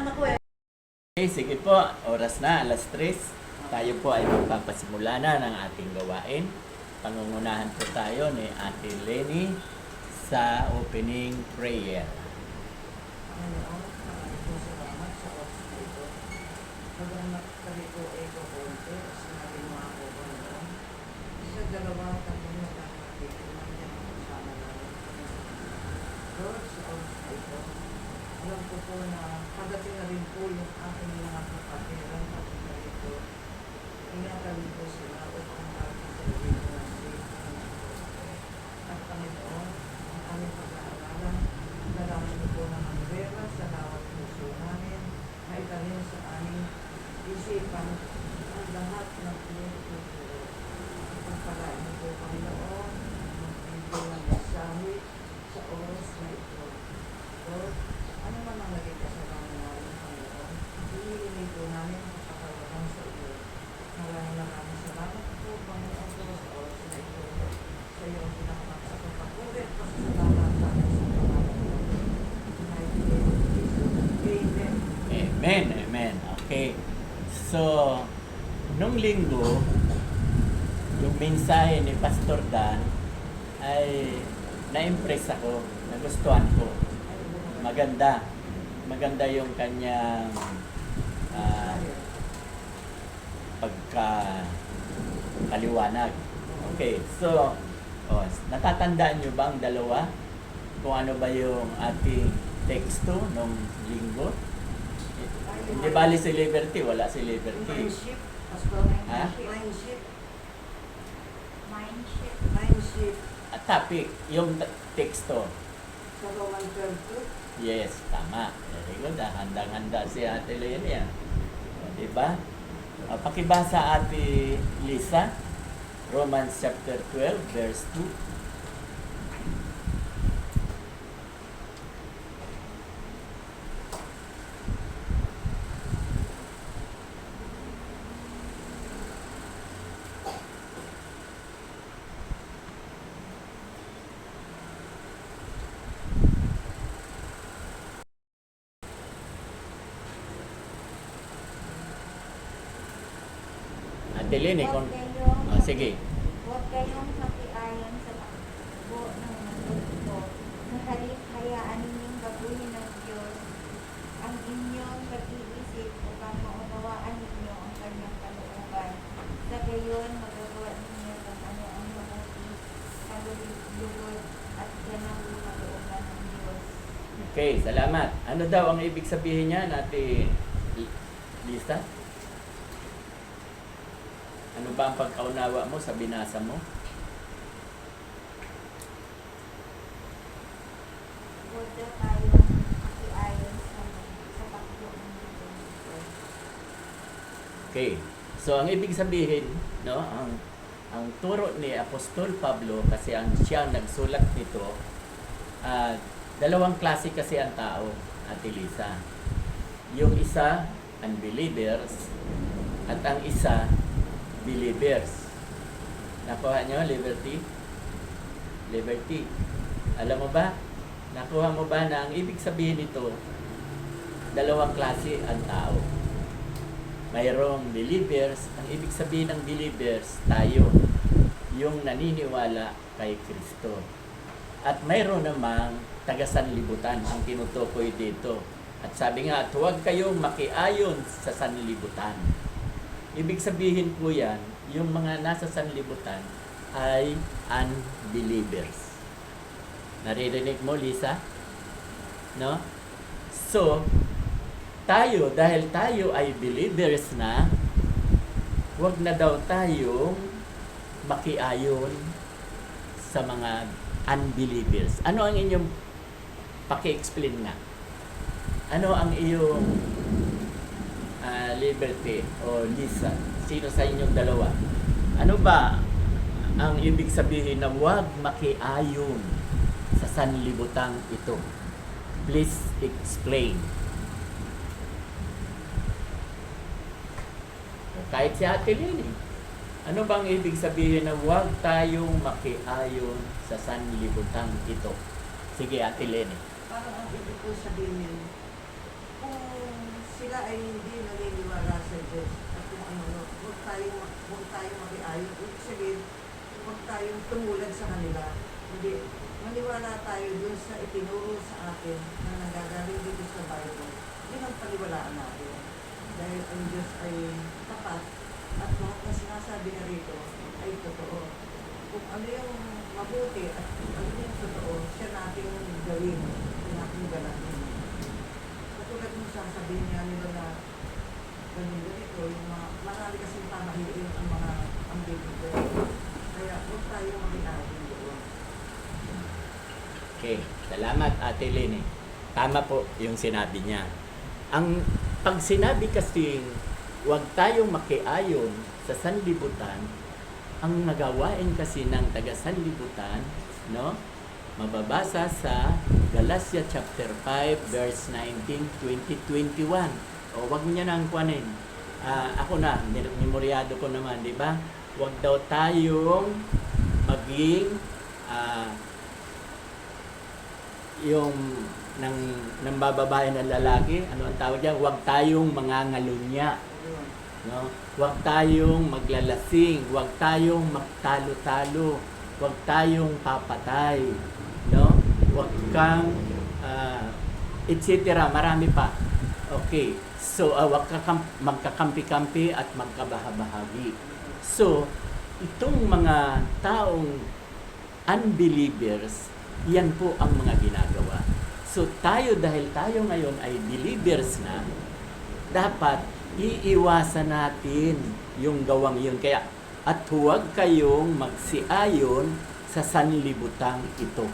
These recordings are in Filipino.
kasama ko eh. Okay, sige po. Oras na, alas 3. Tayo po ay magpapasimula na ng ating gawain. Pangungunahan po tayo ni Ate Lenny sa opening prayer. Salamat sa oras na ito. Pagdamat kami po ay kukunti, sinabi mo ako po noon. Sa dalawa, tatlong nagkakapit, nandiyan ang kasama namin. Lord, sa oras na ito, alam ko po na pagdating na rin po yung aking mga kapatiran at ito. Ingatan po sila upang aking sarili ko ng safe. At Panginoon, ang aming pag-aaralan, dalawin niyo po ng mangbera sa bawat puso namin, maitanim sa aming isipan ang lahat ng iyong tuturo. Pagpalain niyo po, Panginoon, ang bibig ng mensahe sa oras na ito. Lord, ano man ang naging kasalanan namin, Panginoon, hinihingi po namin ang kapatawaran sa iyo. Maraming salamat po, Panginoon, po sa oras na ito. Sa iyo ang pinakamaksa pagpapulit, pasasalamat sa amin sa pangalan mo. Amen. Amen, amen. Okay. So, nung linggo, yung mensahe ni Pastor Dan ay na-impress ako, nagustuhan ko. Maganda. Maganda yung kanyang pagkaliwanag. Okay, so, natatandaan nyo ba ang dalawa? Kung ano ba yung ating teksto nung linggo? Hindi bali si Liberty, wala si Liberty. Mindship, Pastor. Ha? Mindship. Mindship. At topic, yung teksto. Sa Roman 12. Yes, tama. Very good. Handang-handa si Ate Lenny. Diba? Pakibasa Ate Lisa, Romans chapter 12, verse 2. Ate Lenny, kung... sige. Huwag kayong makiayon sa takbo ng mundo. Nahalip, hayaan ninyong baguhin ng Diyos ang inyong pag-iisip upang maunawaan ninyo ang kanyang kalooban. Sa gayon, magagawa ninyo kung ano ang mabuti, kalulugod at ganang kalooban ng Diyos. Okay, salamat. Ano daw ang ibig sabihin niya, Ate Lisa? Ano ba ang pagkaunawa mo sa binasa mo? Huwag daw tayong makiayon sa takbo ng mundo. Okay. So ang ibig sabihin, no, ang turo ni Apostol Pablo kasi siya ang nagsulat nito, dalawang klase kasi ang tao, Ate Lisa. Yung isa, unbelievers, at ang isa, believers. Nakuha nyo, Liberty? Liberty. Alam mo ba? Nakuha mo ba na ang ibig sabihin nito, dalawang klase ang tao. Mayroong believers, ang ibig sabihin ng believers, tayo, yung naniniwala kay Kristo. At mayroon namang taga-sanlibutan ang tinutukoy dito. At sabi nga, at huwag kayong makiayon sa sanlibutan. Ibig sabihin po yan, yung mga nasa sanlibutan ay unbelievers. Naririnig mo, Lisa? No? So, tayo, dahil tayo ay believers na, huwag na daw tayong makiayon sa mga unbelievers. Ano ang inyong paki-explain nga? Ano ang iyong Liberty o Lisa? Sino sa inyong dalawa? Ano ba ang ibig sabihin na huwag makiayon sa sanlibutang ito? Please explain. Kahit si Ate Lenny, ano bang ibig sabihin na huwag tayong makiayon sa sanlibutang ito? Sige, Ate Lenny. Parang ang ibig ko sabihin, kung sila ay hindi naniniwala sa Diyos at kung ano, huwag tayong makiayon. Ibig sabihin, huwag tayong tumulad sa kanila. Hindi, maniwala tayo dun sa itinuro sa atin na nanggagaling dito sa Bible. Yun ang paniwalaan natin. Dahil ang Diyos ay tapat at lahat na sinasabi na rito ay totoo. Kung ano yung mabuti at kung ano yung totoo, siya natin gawin, siya natin galahin. Katulad mo sasabihin niya nila na ganito, yung mga, marami kasing pamahiin ang mga ang bibigay. Kaya huwag tayo makiayon doon. Okay, salamat Ate Lene. Tama po yung sinabi niya. Ang pag sinabi kasi huwag tayong makiayon sa sanlibutan, ang nagawain kasi ng taga sanlibutan, no? Mababasa sa Galatia chapter 5 verse 19, 20, 21. O wag niya nang kuanin. Ako na, memoryado ko naman, di ba? Huwag daw tayong maging yung ng bababae ng lalaki, ano ang tawag diyan? Huwag tayong mangangalunya, no? Huwag tayong maglalasing, huwag tayong magtalo-talo, huwag tayong papatay, no? Huwag kang etc. Marami pa. Okay. So, huwag ka magkakampi-kampi at magkabahabahagi. So, itong mga taong unbelievers, yan po ang mga ginagawa. So, tayo dahil tayo ngayon ay believers na, dapat iiwasan natin yung gawang yun. Kaya, at huwag kayong magsiayon sa sanlibutang ito.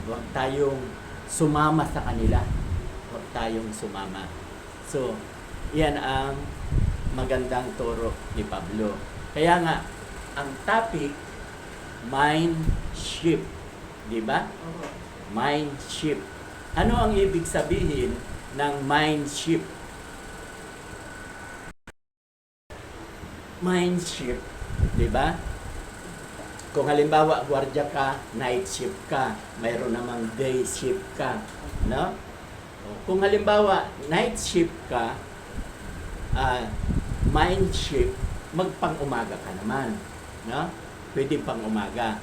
Huwag tayong sumama sa kanila. Huwag tayong sumama. So, yan ang magandang turo ni Pablo. Kaya nga, ang topic, mind shift. Di ba? Mind shift. Ano ang ibig sabihin ng mind shift? Mind shift, di ba? Kung halimbawa, gwardiya ka, night shift ka, mayroon namang day shift ka, no? Kung halimbawa, night shift ka, mind shift, magpang-umaga ka naman, no? Pwede pang-umaga.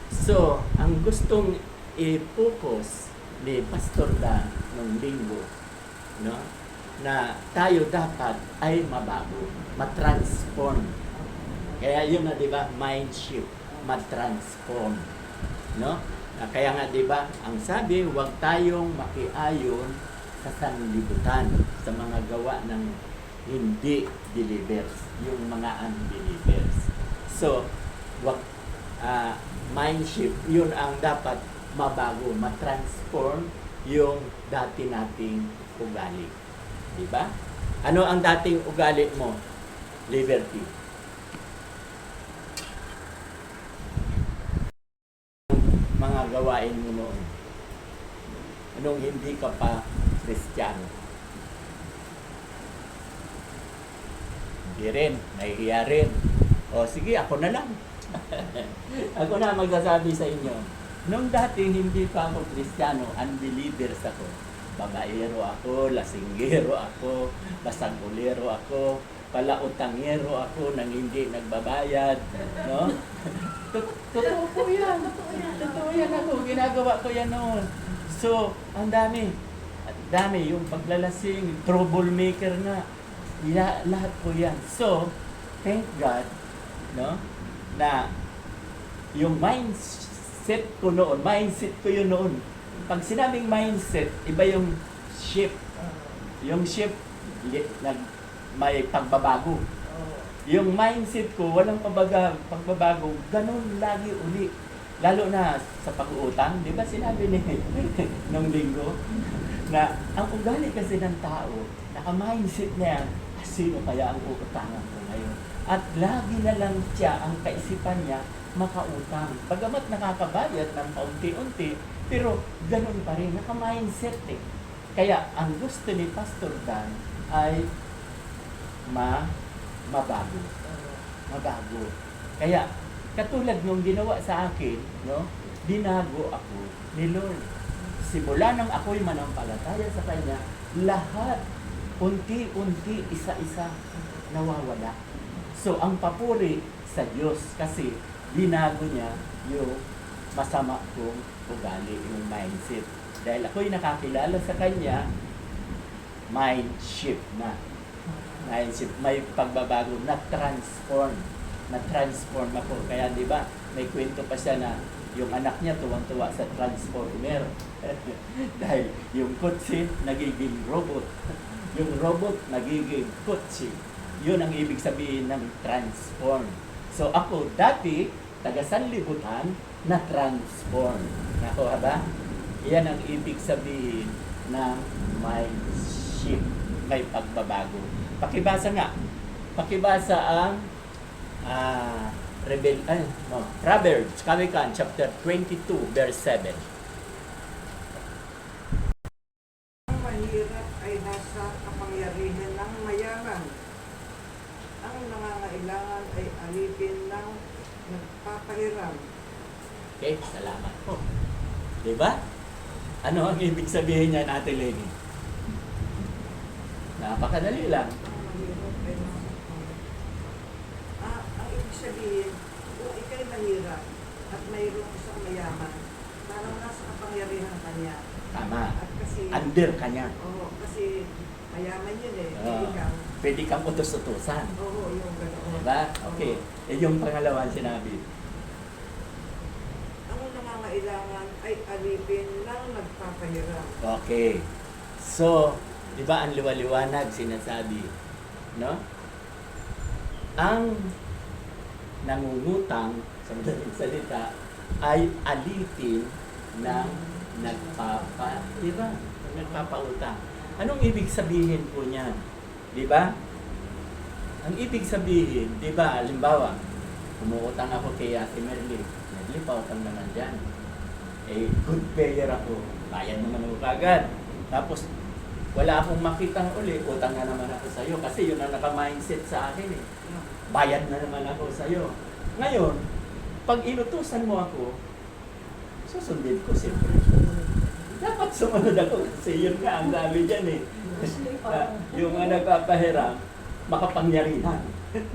So, ang gustong i-focus ni Pastor Dan nung linggo, no? Na tayo dapat ay mabago, matransform. Kaya yun na, di ba? Mind shift, matransform, no? Kaya nga, di ba? Ang sabi, huwag tayong makiayon sa sanlibutan, sa mga gawa ng hindi believers, yung mga unbelievers. So, wag mind shift, yun ang dapat mabago, matransform yung dati nating ugali. Di ba? Ano ang dating ugali mo? Liberty. Mga gawain mo noon. Anong hindi ka pa Kristiyano? Hindi rin, nahihiya rin. O sige, ako na lang. Ako na magsasabi sa inyo. Nung dati hindi pa ako Kristiyano, unbelievers ako. Babaero ako, lasinggero ako, basagulero ako, palautangero ako nang hindi nagbabayad, no? Totoo po yan. Totoo yan ako. Ginagawa ko yan noon. So, ang dami. Yung paglalasing, troublemaker na. Lahat po yan. So, thank God, no? Na yung mindset ko yun noon. Pag sinabing mindset, iba yung shift. Yung shift, may pagbabago. Yung mindset ko, walang pagbabago, ganun lagi uli. Lalo na sa pag-uutang, di ba sinabi ni nung linggo, na ang ugali kasi ng tao, naka-mindset na yan, sino kaya ang uutangan ko ngayon? At lagi na lang siya, ang kaisipan niya, makautang. Bagamat nakakabayad ng paunti-unti, pero ganun pa rin, naka-mindset eh. Kaya ang gusto ni Pastor Dan ay mabago. Kaya katulad nung ginawa sa akin, no, binago ako ni Lord. Simula nang ako'y manampalataya sa Kanya, lahat unti-unti, isa-isa, nawawala. So, ang papuri sa Diyos kasi binago niya yung masama kong ugali, yung mindset. Dahil ako'y nakakilala sa Kanya, mind shift na. Mind shift, may pagbabago, na-transform ako. Kaya di ba, may kwento pa siya na yung anak niya tuwang-tuwa sa transformer. Dahil yung kotse nagiging robot. Yung robot nagiging kotse. Yun ang ibig sabihin ng transform. So ako dati, taga-sanlibutan, na-transform. Nakuha ba? Yan ang ibig sabihin ng mind shift. May pagbabago. Pakibasa nga. Pakibasa ang Proverbs, Kawikaan, chapter 22, verse 7. Ang mahirap ay nasa kapangyarihan ng mayaman. Ang nangangailangan ay alipin ng nagpapahiram. Okay, salamat po. Diba? Ano ang ibig sabihin niyan, Ate Lenny? Napakadali lang. Ang mahirap ay nasa ang ibig sabihin, kung ikay mahirap at mayroong isang mayaman, parang nasa kapangyarihan kanya. Tama. At kasi, Under ka niya. oo, kasi mayaman yun eh. Oo. Pwede kang utos-utusan. Oo, yung ganoon. Diba? Okay. Yung pangalawa sinabi. Ang nangangailangan ay alipin ng nagpapahiram. Okay. So, di ba ang liwaliwanag sinasabi, no? Ang nangungutang, sa madaling salita, ay alipin ng di ba? Nagpapautang. Anong ibig sabihin po niyan? Di ba? Ang ibig sabihin, di ba, halimbawa, umuutang ako kay Ate Merly. Merly, pautang naman dyan. Eh, good payer ako. Bayad naman ako kagad. Tapos, wala akong makitang uli, utang na naman ako sa'yo. Kasi yun ang naka-mindset sa akin eh. Bayad na naman ako sa'yo. Ngayon, pag inutusan mo ako, susundin ko siyempre. Dapat sumunod ako kasi yun nga ang sabi dyan eh. Yung nagpapahiram, makapangyarihan.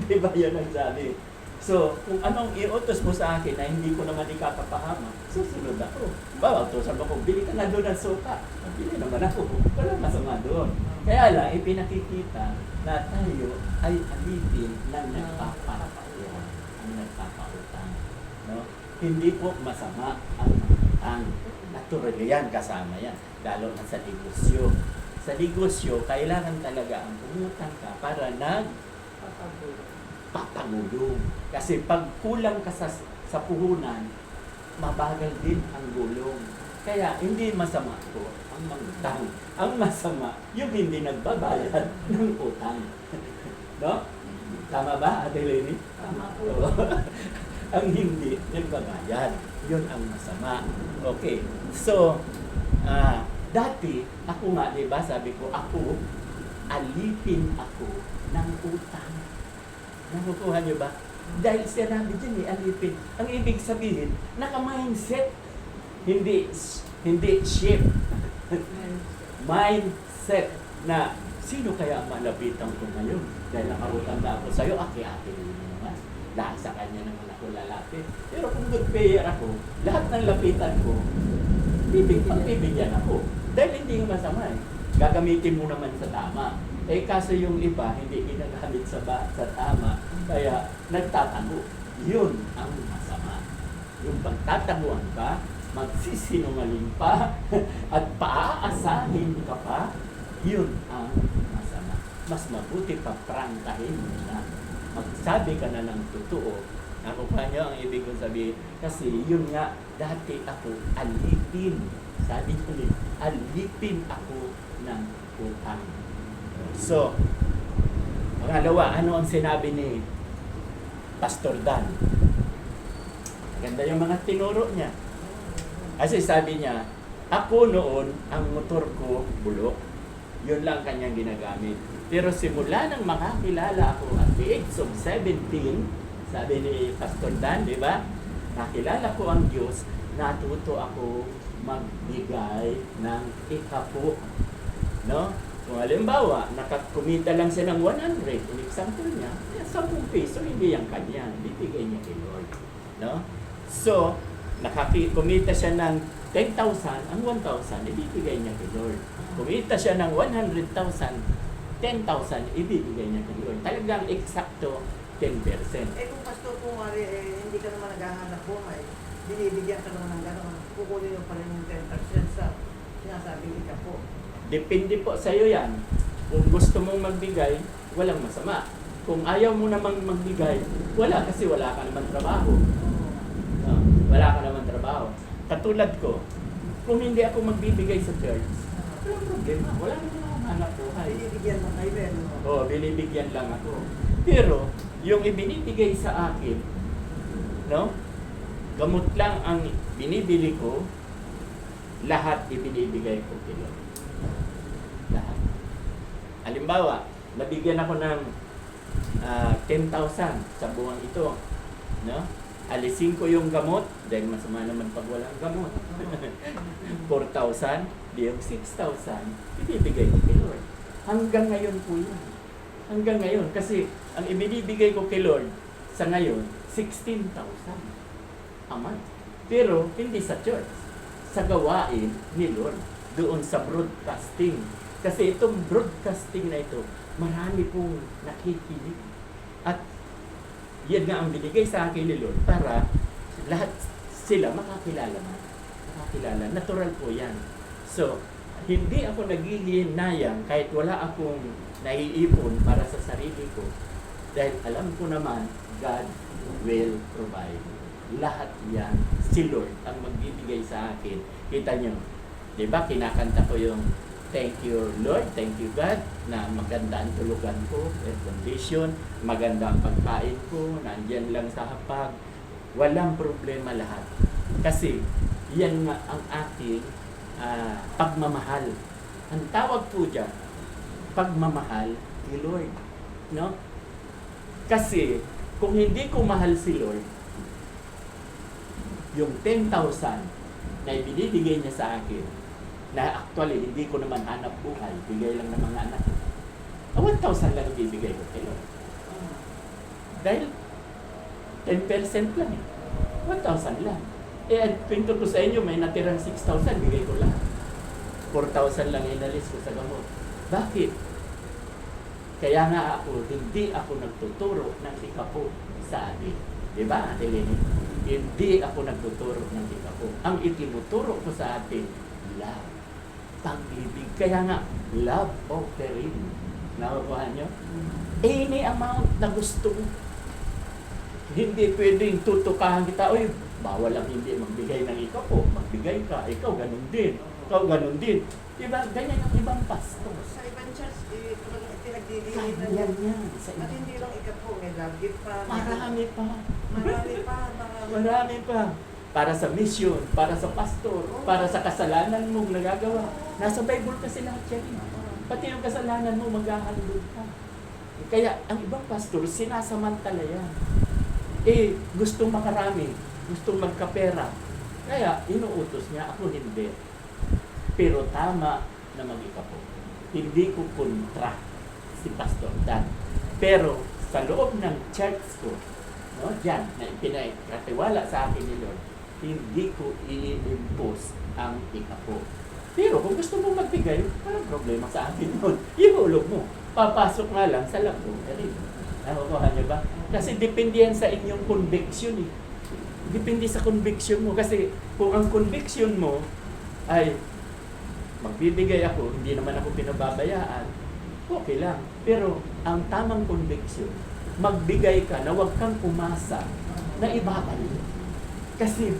Di ba yun ang sabi? So, kung anong iutos mo sa akin na hindi ko naman ikakapahama, susunod ako. Bawa, utosan mo ko, bili ka na doon ng suka. Bili naman ako. Wala masama doon. Kaya lang, ipinakikita na tayo ay alipin ng nagpapahiram, ang nagpapautang. No? Hindi po masama ang natural yan, kasama yan. Lalo na sa negosyo. Sa negosyo, kailangan talaga ang umutang ka para papagulong. Kasi pag kulang ka sa puhunan, mabagal din ang gulong. Kaya hindi masama ko ang mangutang. Ang masama, yung hindi nagbabayad ng utang. No? Tama ba, Ate Lenny? Tama po. Ang hindi nagbabayad, yun ang masama. Okay. So, dati, ako nga, di ba, sabi ko, alipin ako ng utang. Nakukuha niyo ba? Dahil sinabi dyan alipin. Ang ibig sabihin, naka-mindset. Hindi shift. Mindset na sino kaya ang malapitan ko ngayon? Dahil nakautang na ako sa'yo, ate-ate naman. Lahat sa kanya naman ako lalapit. Pero kung good payer ako, lahat ng lapitan ko, pagbibigyan ako. Dahil hindi yung masama eh. Gagamitin mo naman sa tama. Eh kaso yung iba, hindi ginagamit sa tama, kaya nagtatago. Yun ang masama. Yung pagtataguan ka, magsisinungaling pa, at paaasahin ka pa, yun ang masama. Mas mabuti pa prangkahin mo na. Magsabi ka na ng totoo. Nakukuha niyo ang ibig kong sabihin. Kasi yun nga, dati ako alipin. Sabi ko niya, alipin ako ng utang. So, pangalawa, ano ang sinabi ni Pastor Dan? Ganda yung mga tinuro niya. Kasi sabi niya, ako noon, ang motor ko, bulok. Yun lang kanyang ginagamit. Pero simula nang makakilala ako at the age of 17, sabi ni Pastor Dan, di ba? Nakilala ko ang Diyos, natuto ako magbigay ng ikapo. No? Kung halimbawa, nakakumita lang siya ng 100, in example niya, 10 piso, hindi yung kanya, bibigay niya kay Lord. No? So, kumita siya ng 10,000, ang 1,000, ibibigay niya kay Lord. Kumita siya ng 100,000, 10,000, ibibigay niya kay Lord. Talagang eksakto 10%. Kung pastor kung hindi ka naman naghahanap buhay, binibigyan ka naman ng gano'n, kukunin mo pa rin yung 10% sa sinasabing ikapo. Depende po sa iyo yan. Kung gusto mong magbigay, walang masama. Kung ayaw mo namang magbigay, wala kasi wala ka naman trabaho. Wala ka naman trabaho. Katulad ko, kung hindi ako magbibigay sa church, walang problema. Wala naman akong hanap buhay. Binibigyan mo kayo, no? Oo, binibigyan lang ako. Pero, yung ibinibigay sa akin, no? Gamot lang ang binibili ko, lahat ibinibigay ko kay Lord. Lahat. Halimbawa, nabigyan ako ng 10,000 sa buwan ito. No? Alisin ko yung gamot, dahil masama naman pag walang gamot. 4,000, di yung 6,000, ibibigay ko kay Lord. Hanggang ngayon po yan. Hanggang ngayon. Kasi ang ibinibigay ko kay Lord sa ngayon, 16,000 a month. Pero hindi sa church. Sa gawain ni Lord. Doon sa broadcasting. Kasi itong broadcasting na ito, marami pong nakikinig. At yan nga ang binigay sa akin ni Lord para lahat sila makakilala na. Makakilala. Natural po yan. So, hindi ako naghihinayang kahit wala akong naiipon para sa sarili ko. Dahil alam ko naman, God will provide. Lahat yan, si Lord ang magbibigay sa akin. Kita nyo, di ba, kinakanta ko yung thank you Lord, thank you God, na maganda ang tulugan ko, air condition, maganda ang pagkain ko, nandyan lang sa hapag. Walang problema lahat. Kasi, yan nga ang aking pagmamahal. Ang tawag po dyan, pagmamahal ni Lord. No? Kasi, kung hindi ko mahal si Lord, yung 10,000 na ibinibigay niya sa akin, na actually hindi ko naman hanap buhay, bigay lang ng mga anak. 1,000 lang ibibigay ko kay Lord. Dahil 10% lang eh. 1,000 lang. Eh, pinto ko sa inyo, may natirang 6,000, bigay ko lang. 4,000 lang inalis ko sa gamot. Bakit? Kaya nga ako, hindi ako nagtuturo ng ikapo sa atin. Diba, Ate Lenny? Hindi ako nagtuturo ng ikapo. Ang itinuturo ko sa atin, love. Pag-ibig. Kaya nga, love offering. Nakukuha nyo? Any amount na gusto mo. Hindi pwedeng tutukahan kita, oy, bawal lang hindi magbigay ng ikapo. Magbigay ka, ikaw ganun din. Ikaw ganun din. Diba? Ganyan ang ibang pastor. Sa ibang church, pinagdidili na Ganyan yan. yan. Sa At hindi lang ikapo, may love gift pa. Marami pa. Marami pa. Marami pa. Para sa mission, para sa pastor, para sa kasalanan mong nagagawa. Nasa Bible kasi lahat yan. Pati yung kasalanan mo, maghahandog ka. Kaya ang ibang pastor, sinasamantala yan. Eh, gustong makarami, gustong magkapera. Kaya, inuutos niya, ako hindi. Pero tama na mag-ikapo. Hindi ko kontra si Pastor Dan. Pero, sa loob ng church ko, no, dyan, na pinakatiwala sa akin ni Lord, hindi ko i-impose ang ikapo. Pero kung gusto mo magbigay, walang problema sa akin yun. Ihulog mo. Papasok nga lang sa labo. Nakukuha niyo ba? Kasi depende yan sa inyong conviction eh. Depende sa conviction mo. Kasi kung ang conviction mo ay magbibigay ako, hindi naman ako pinababayaan, okay lang. Pero ang tamang conviction, magbigay ka na huwag kang umasa na ibabalik. Kasi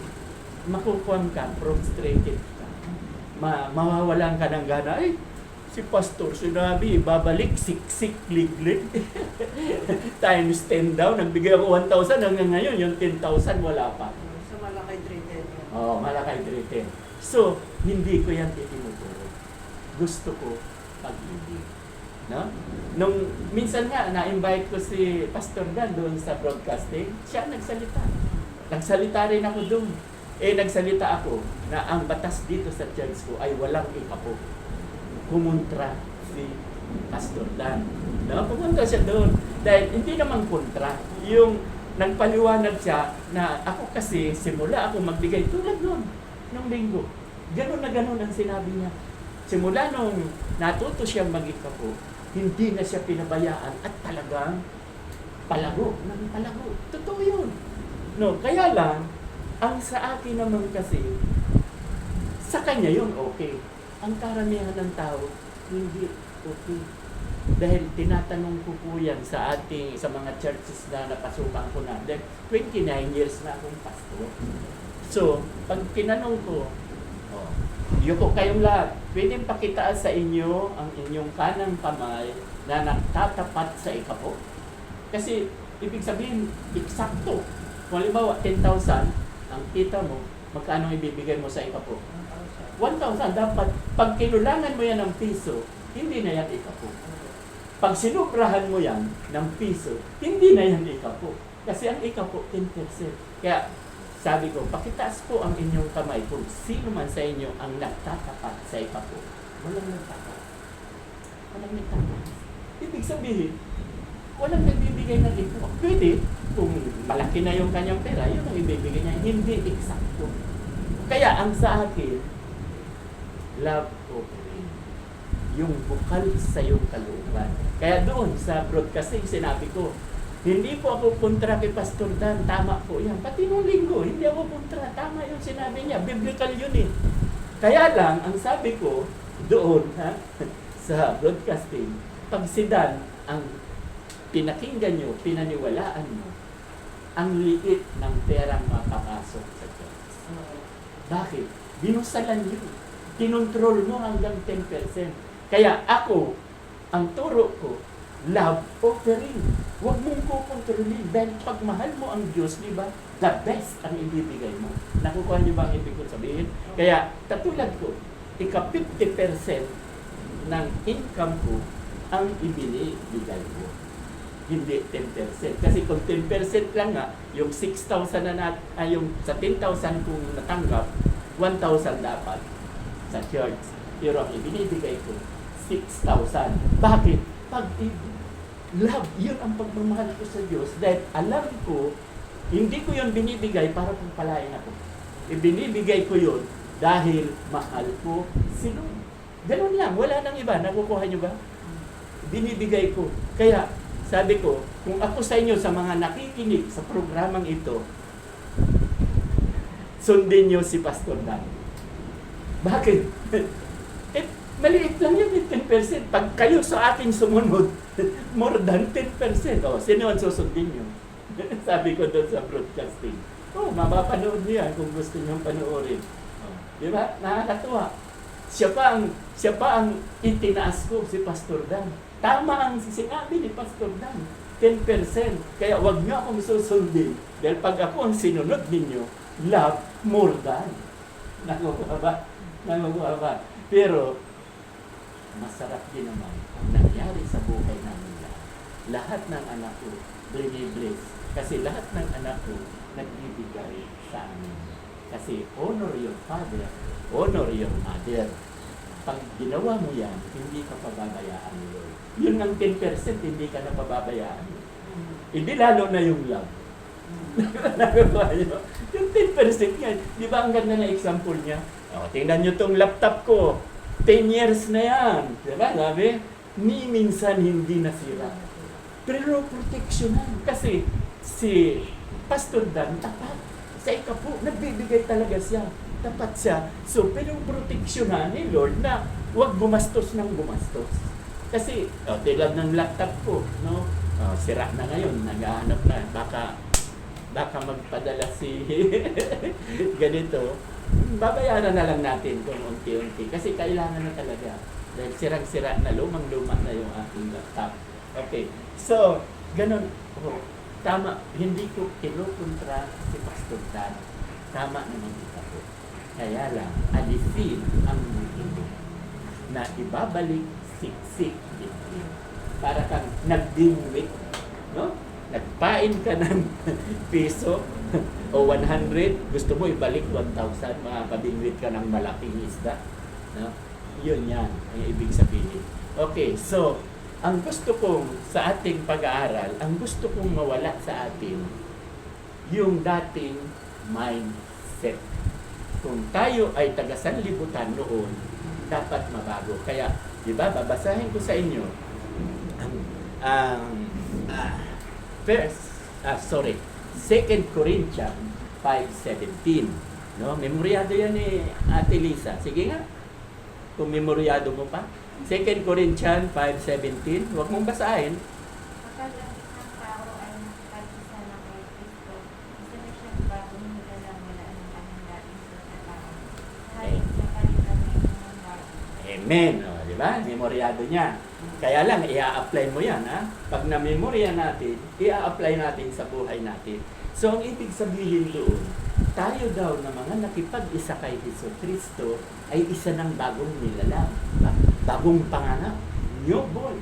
makukuha ka, frustrated ka. Mawawalan ka ng gana. Ay, si Pastor sinabi, babalik, siksik, liglig. Times 10 daw, nagbigay ako 1,000, hanggang ngayon, yung 10,000 wala pa. Sa Malakay 310. Oo, Malakay 310. So, hindi ko yan itinuturo. Gusto ko pag-ibig. No? Nung minsan nga, na-invite ko si Pastor Dan doon sa broadcasting, siya nagsalita. Nagsalita rin ako doon. Eh, nagsalita ako na ang batas dito sa church ko ay walang ikapo. Kumontra si Pastor Dan. No? Pumunta siya doon. Dahil hindi naman kontra. Yung nagpaliwanag siya na ako kasi simula ako magbigay tulad noon, nung linggo. Ganun na ganun ang sinabi niya. Simula nung natuto siya mag-ikapo, hindi na siya pinabayaan at talagang palago ng palago. Totoo yun. No, kaya lang, ang sa akin naman kasi, sa kanya yun okay. Ang karamihan ng tao, hindi okay. Dahil tinatanong ko po yan sa mga churches na napasukan ko na. Dahil 29 years na akong pastor. So, pag tinanong ko, yuko kayong lahat, pwedeng pakitaan sa inyo ang inyong kanang kamay na nagtatapat sa ikapo? Kasi, ibig sabihin, eksakto. Kung halimbawa, 10,000, ang kita mo, magkano ibibigay mo sa ikapo? 1,000. Dapat, pag kinulangan mo yan ng piso, hindi na yan ikapo. Pag sinubrahan mo yan ng piso, hindi na yan ikapo. Kasi ang ikapo, 10%. Kaya, sabi ko, pakitaas po ang inyong kamay kung sino man sa inyo ang nagtatapat sa ikapo. Walang nagtatapat. Walang nagtatapat. Ibig sabihin, walang nagbibigay ng ito. Pwede, kung malaki na yung kanyang pera, yun ang ibibigay niya. Hindi eksakto. Kaya ang sa akin, love offering. Yung bukal sa iyong kalooban. Kaya doon sa broadcasting, sinabi ko, hindi po ako kontra kay Pastor Dan. Tama po yan. Pati nung linggo, hindi ako kontra. Tama yung sinabi niya. Biblical yun eh. Kaya lang, ang sabi ko doon sa broadcasting, pag si Dan ang pinakinggan nyo, pinaniwalaan mo, ang liit ng perang mapapasok sa church. Bakit? Binusalan yun. Kinontrol mo hanggang 10%. Kaya ako, ang turo ko, love offering. Huwag mong kukontrolin dahil pag mahal mo ang Diyos, di ba, the best ang ibibigay mo. Nakukuha niyo ba ang ibig ko sabihin? Kaya, katulad ko, ika 50% ng income ko ang ibinibigay ko. Hindi 10%. Kasi kung 10% lang nga, yung 6,000 na yung sa 10,000 kung natanggap, 1,000 dapat sa church. Pero ang ibinibigay ko, 6,000. Bakit? Pag-ibig. Love, yun ang pagmamahal ko sa Diyos. Dahil alam ko, hindi ko yun binibigay para pagpalain ako. Ibinibigay ko yun dahil mahal ko si Lord. Ganun lang, wala nang iba. Nakukuha nyo ba? Binibigay ko. Kaya, sabi ko, kung ako sa inyo, sa mga nakikinig sa programang ito, sundin nyo si Pastor Dan. Bakit? Maliit lang yan, 10%. Pag kayo sa akin sumunod, more than 10%. O, sino ang susundin nyo? Sabi ko doon sa broadcasting. Mapapanood niyo yan kung gusto nyo panoorin. Di ba? Nakakatuwa. Siya pa ang itinaas ko, si Pastor Dan. Tama ang sinabi ni Pastor Dan. 10%. Kaya wag nyo akong susundin. Dahil pag ako ang sinunod ninyo, love more than. Nakukuha ba? Nakukuha ba? Pero, masarap din naman ang nangyari sa buhay namin lahat. Lahat ng anak ko, bless. Kasi lahat ng anak ko, nagbibigay sa amin. Kasi honor your father, honor your mother. Pag ginawa mo yan, hindi ka pababayaan ni Lord. Yun ang 10%, hindi ka na pababayaan. Hindi lalo na yung love. Yung 10% yan, di ba ang ganda na example niya? Tingnan nyo tong laptop ko. 10 years na yan. Diba? Sabi, ni minsan hindi nasira. Pero proteksyonan. Kasi si Pastor Dan, tapat. Sa ikapo, nagbibigay talaga siya. Tapat siya. So, pero proteksyonan ni Lord na huwag gumastos ng gumastos. Kasi, tilad ng laptop ko, no? Sira na ngayon, naghahanap na. Baka magpadala si ganito. Babayaran na lang natin kung unti-unti. Kasi kailangan na talaga. Dahil sirang-sira na, lumang-luma na yung aking laptop. Okay. So, ganun. Tama. Hindi ko kinukontra si Pastor Dan. Tama naman ito po. Kaya lang, alisin ang mundo na ibabalik siksik. Para kang nagdingwit. No? Nagpain ka ng piso o 100, gusto mo ibalik 1,000, makakabingwit ka ng malaking isda. No? Yun yan, ang ibig sabihin. Okay, so, ang gusto kong sa ating pag-aaral, ang gusto kong mawala sa atin, yung dating mindset. Kung tayo ay taga-sanlibutan noon, dapat mabago. Kaya, di ba, babasahin ko sa inyo ang Second Corinthians 5:17. No, memoryado yan ni Ate Lisa. Sige nga. Kung memoryado mo pa. 2 Corinthians 5:17. Huwag mong basahin. Kapag ang isang tao ay nakapag-isa na kay Kristo, isa na siyang bagong nilalang wala ng kanyang dating pagkatao. Dahil sa palitan na ng bago. Amen. O, di ba? Memoryado niya. Kaya lang, i-a-apply mo yan. Ha? Pag na-memorya natin, i-a-apply natin sa buhay natin. So, ang ibig sabihin doon, tayo daw na mga nakipag-isa kay Jesucristo ay isa ng bagong nilalang. Diba? Bagong panganak. Newborn.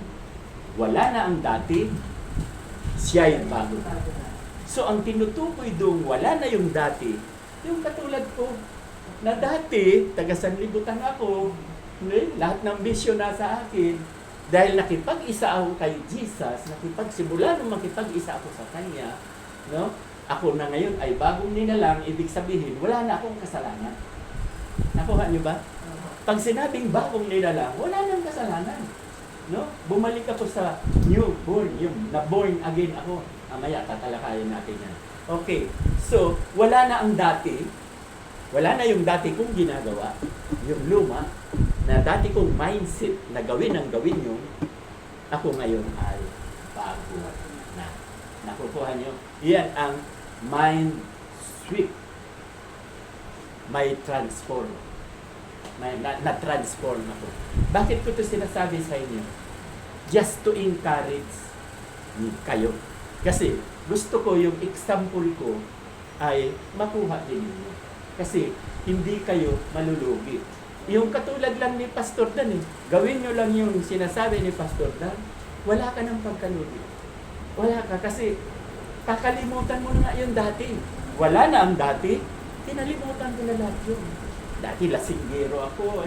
Wala na ang dati, siya'y bago. So, ang tinutukoy doon, wala na yung dati. Yung katulad ko, na dati, taga-sanlibutan ako, lahat ng bisyo nasa akin, dahil nakipag-isa ako kay Jesus, simula nung makipag-isa ako sa Kanya, no? Ako na ngayon ay bagong nilalang, ibig sabihin, wala na akong kasalanan. Nakuha niyo ba? Pag sinabing bagong nilalang, wala nang kasalanan. No? Bumalik ako sa newborn, yung na-born again ako. Mamaya, tatalakayin natin yan. Okay, so, wala na ang dati, wala na yung dati kong ginagawa, yung luma, na dati kong mindset na gawin ang gawin nyo, ako ngayon ay bago na. Nakukuha nyo? Yan ang mind sweep. May transform. Na-transform ako. Bakit ko ito sinasabi sa inyo? Just to encourage kayo. Kasi gusto ko yung example ko ay makuha din ninyo. Kasi hindi kayo malulugi. Yung katulad lang ni Pastor Dan gawin nyo lang yung sinasabi ni Pastor Dan, wala ka ng pagkalugi. Wala ka kasi kakalimutan mo na yung dati. Wala na ang dati, kinalimutan ko na lahat yun. Dati lasinggero ako,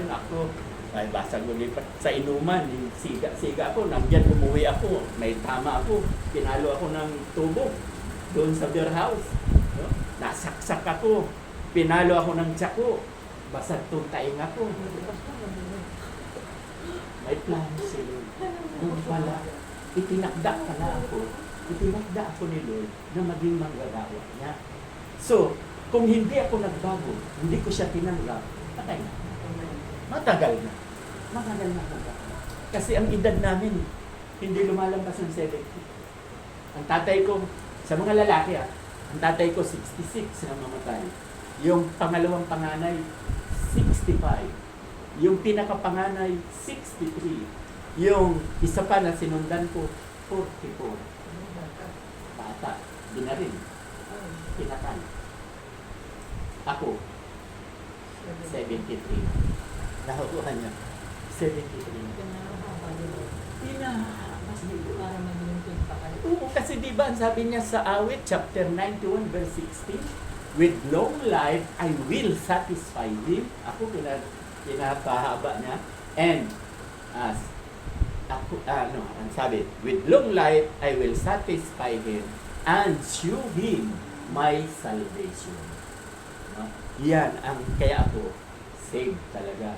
ay basag mo sa inuman, siga ako, nandyan umuwi ako, may tama ako, pinalo ako ng tubo doon sa beer house. No? Nasaksak ako, pinalo ako ng tsako, basag tuntaing ako. May plano si Lord. Doon pala, itinakda pala ako. Itinakda ako ni Lord na maging manggagawa niya. So, kung hindi ako nagbago, hindi ko siya tinanggap, patay na. Matagal na. Matagal na ako. Kasi ang edad namin, hindi lumalampas ng 70. Ang tatay ko, sa mga lalaki ang tatay ko 66 na mamatay. Yung pangalawang panganay, 65. Yung pinakapanganay, 63. Yung isa pa na sinundan ko, 44. Bata. Di na rin. Pinatay. Ako, 73. Nakukuha niya. 73. Pinahas nito para maglingkod pa kayo. Oo, kasi diba, sabi niya sa Awit, chapter 91, verse 16, with long life, I will satisfy him. Ako, pinapahaba niya. And, ang sabi, with long life, I will satisfy him and show him my salvation. No? Yan ang kaya ako saved talaga.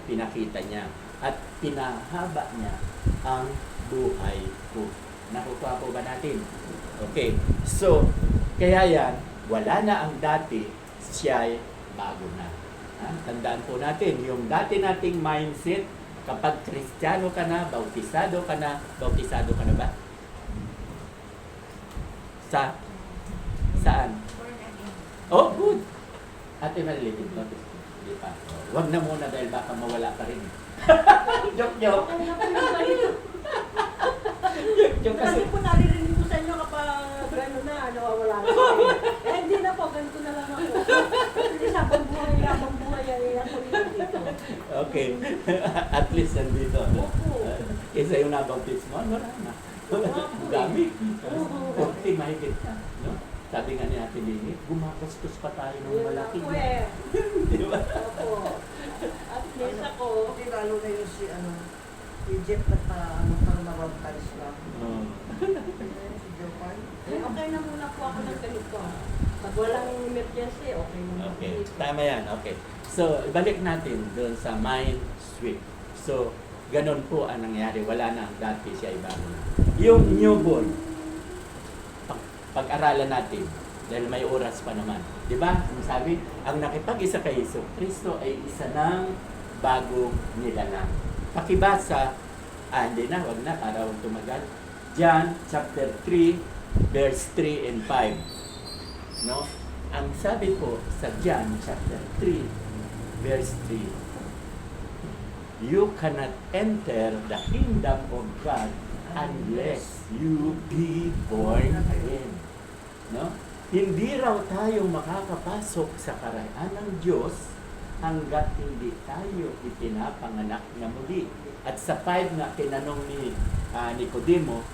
Pinakita niya at pinahaba niya ang buhay ko. Nakukuha po ba natin? Okay. So, kaya yan, wala na ang dati, siya'y bago na. Tandaan po natin, yung dati nating mindset, kapag Kristiyano ka na, bautisado ka na ba? Saan? Born again. Oh, good. Ate Marilyn, hindi pa. Wag na muna dahil baka mawala pa rin. Joke. Joke kasi. Kasi po naririnig ko sa inyo kapag gano'n na, nawawala na. Hindi na po, ganito na lang ako. Kasi sabang buhay ay ako rin dito. Okay. At least nandito. Opo. Kesa yung nabang-tips mo, wala na. Dami. 40 mahigit na. No? Sabi nga ni Ate Lini, gumakastos pa tayo ng malaki. Yun ako eh. Di ba? Opo. At least ako. Hindi lalo na yung Egypt at ano, parang mabaptize lang. Oh. Si Jopay. Okay na muna po ako ng ganito. Pag walang emergency, okay na muna. Okay, tama yan. Okay. So, ibalik natin doon sa mind sweep. So, ganun po ang nangyari. Wala na dati siya iba na. Yung newborn, pag-aralan natin, dahil may oras pa naman. Di ba? Ang sabi, ang nakipag-isa kay Hesus Kristo ay isa ng bagong nilalang. Pakibasa, hindi na, wag na, para huwag tumagal. John chapter 3, verse 3 and 5. No? Ang sabi po sa John chapter 3, verse 3, you cannot enter the kingdom of God unless you be born again. No? Hindi raw tayo makakapasok sa karayaan ng Diyos hanggat hindi tayo ipinapanganak na muli. At sa 5 nga, tinanong ni Nicodemo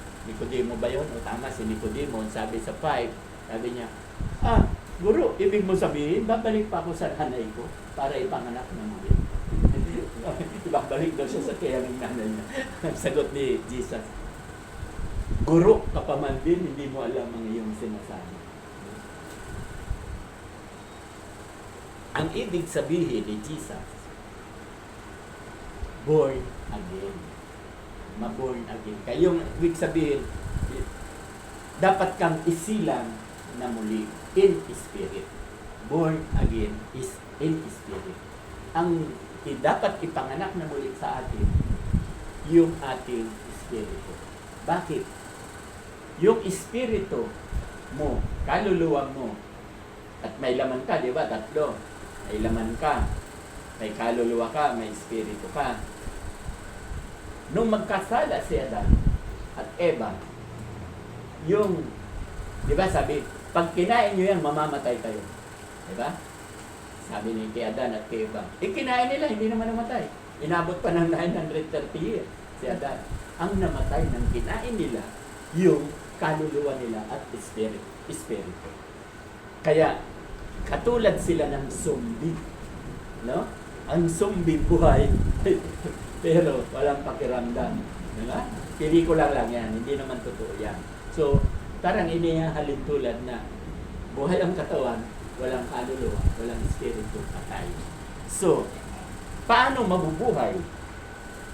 ba yun? O tama, si Nicodemo, sabi sa 5, sabi niya, Guro, ibig mo sabihin, babalik pa ako sa nanay ko para ipanganak na muli. Ibabalik daw siya sa kaya ng nanay niya. Sagot ni Jesus, Guro, ka pa man din, hindi mo alam ang iyong sinasabi. Ang ibig sabihin ni Jesus, born again. Ma-born again. Kaya yung ibig sabihin, dapat kang isilang na muli in spirit. Born again is in spirit. Ang dapat ipanganak na muli sa atin, yung ating espiritu. Bakit? Yung espiritu mo, kaluluwa mo, at may laman ka, di ba? Tatlo. May laman ka, may kaluluwa ka, may espiritu ka. Nung magkasala si Adan at Eva, yung, di ba sabi, pag kinain nyo yan, mamamatay kayo. Di ba? Sabi ni kay Adan at kay Eva. Kinain nila, hindi naman namatay. Inabot pa ng 930 years si Adan. Ang namatay ng kinain nila, yung kaluluwa nila at espiritu. Kaya, katulad sila ng zombie. No? Ang zombie buhay, pero walang pakiramdam. Diba? Pelikula lang yan, hindi naman totoo yan. So, parang inihahalin tulad na buhay ang katawan, walang kaluluwa, walang espiritu, patay. So, paano mabubuhay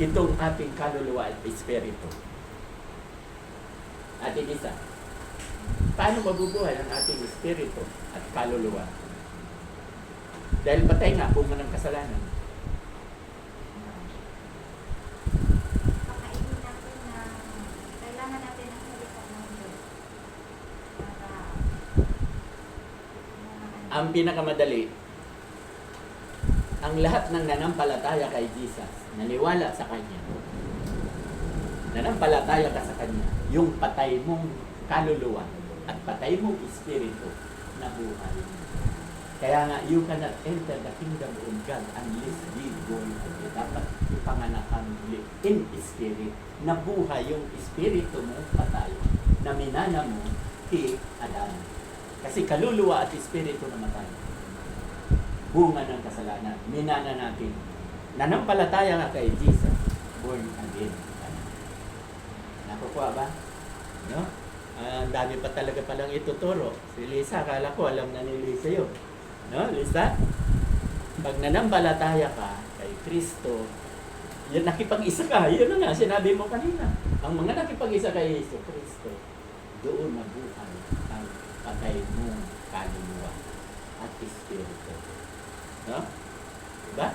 itong ating kaluluwa at espiritu? Ating isa. Paano mabubuhay ang ating espiritu at kaluluwa? Dahil patay nga, bunga ng kasalanan. Pakainin natin na kailangan natin ng salita ng Diyos para Ang pinakamadali, ang lahat ng nanampalataya kay Jesus, naniwala sa Kanya, nanampalataya ka sa Kanya, yung patay mong kaluluwa at patay mong espiritu na buhay. Kaya nga, you cannot enter the kingdom of God unless ye born again. Dapat ipanganakan ulit in spirit, na buhay yung espiritu mo patay, na minana mo kay Adan. Kasi kaluluwa at espiritu namatay. Bunga ng kasalanan. Minana natin. Nanampalataya nga kay Jesus, born again. Nakukuha ba? No? Ang dami pa talaga palang ituturo. Si Lisa, akala ko alam na ni Lisa yun. No, Lisa? Pag nanampalataya ka kay Kristo, yan, nakipag-isa ka. Yun na nga, sinabi mo kanina. Ang mga nakipag-isa kay Yesu Kristo, doon nabuhay ang patay mong kaluluwa at espiritu. No? Diba?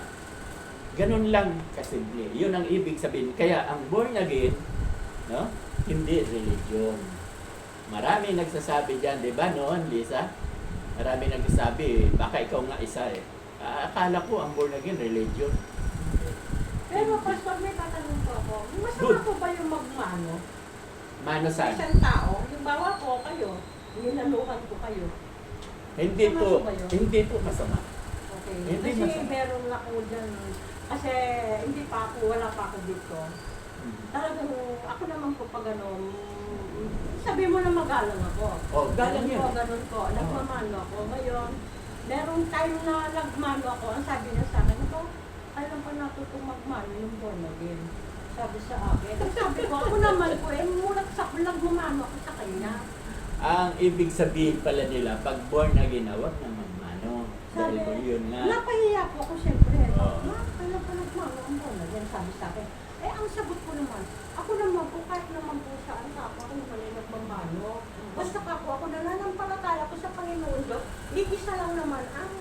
Ganun lang kasimple. Yun ang ibig sabihin. Kaya ang born again, no? Hindi religion. Marami nagsasabi dyan, di ba noon, Lisa? Marami nagsasabi, baka ikaw nga isa eh. Akala ko ang born again, religion. Pero Pastor, may tatanong po ako. Masama po ba yung magmano? Mano Sa saan? isang tao, yung bawa po kayo, ninaluhan ko kayo. Hindi po, Masama ba yun? hindi po masama. Okay. Hindi Kasi masama. meron ako dyan. Kasi hindi pa ako, wala pa ako dito. Talagang, ako naman po pag ano, sabi mo na magalang ako. Oh, galang yan. Ganun po, nagmamano ako. Ngayon, merong time na nagmano ako, ang sabi niya sa akin, ako, alam pa natutong magmano yung born again. Sabi sa akin. Sabi ko, ako naman po, mulat sa nagmamano ako sa kanya. Ang ibig sabihin pala nila, pag born again na, huwag na magmano. Dahil po yun nga. Napahiya po ako siyempre. Oo. Ma, kailan pa nagmano ang bola? Yan sabi sa akin. Eh, ang sagot ko naman, ako naman po, kahit naman po saan ako naman ay nagmamano. Basta ako nananampalataya ko sa Panginoon Diyos, isa lang naman ang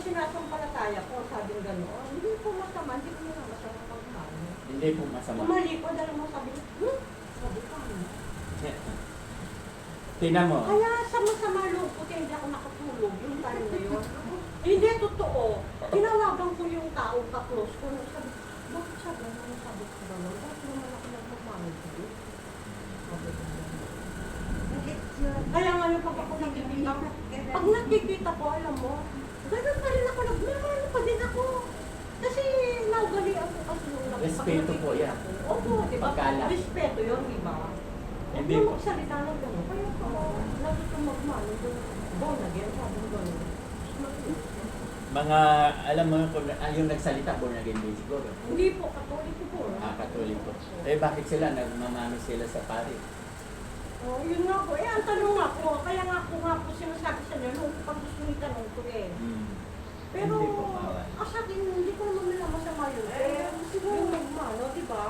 sinasampalataya ko, sabing gano'n. Hindi po masama, hindi ko naman masama magmano. Hindi po masama. Umali ko, dahil mo sabi ko, sabi ko, Tingnan mo. kaya sa masama loob ko, kaya hindi ako nakatulog yung time na yun. Hindi, totoo. Tinawagan ko yung tao ka-close ko. Sabi, bakit siya gano'n? Sabi ko gano'n. Bakit naman ako nagmamano dito? Sabi ko gano'n. Kaya nga yung pag ako nakikita ko, pag nakikita ko, alam mo, gano'n pa rin ako, nagmamano pa din ako. Kasi naugalian ko kasi yung Respeto po yan. Opo, di ba? Pagkalat. Respeto yun, di ba? Hindi Hindi po. mo magsalita ng gano'n. Kaya ako, natuto magmano doon. Born again, sabi ko gano'n. Mga, alam mo, kung yung nagsalita, born again din siguro. Hindi po, katoliko po. Katolik po. Eh, bakit sila? Nagmamano sila sa pari. Oh, yun nga po. Eh, ang tanong nga po, kaya nga po sinasabi sa inyo, nung pag gusto nyo tanong ko eh. Pero, Hindi po bawal. sa akin, hindi ko naman nila masama yun. Eh, siguro magmano, di ba?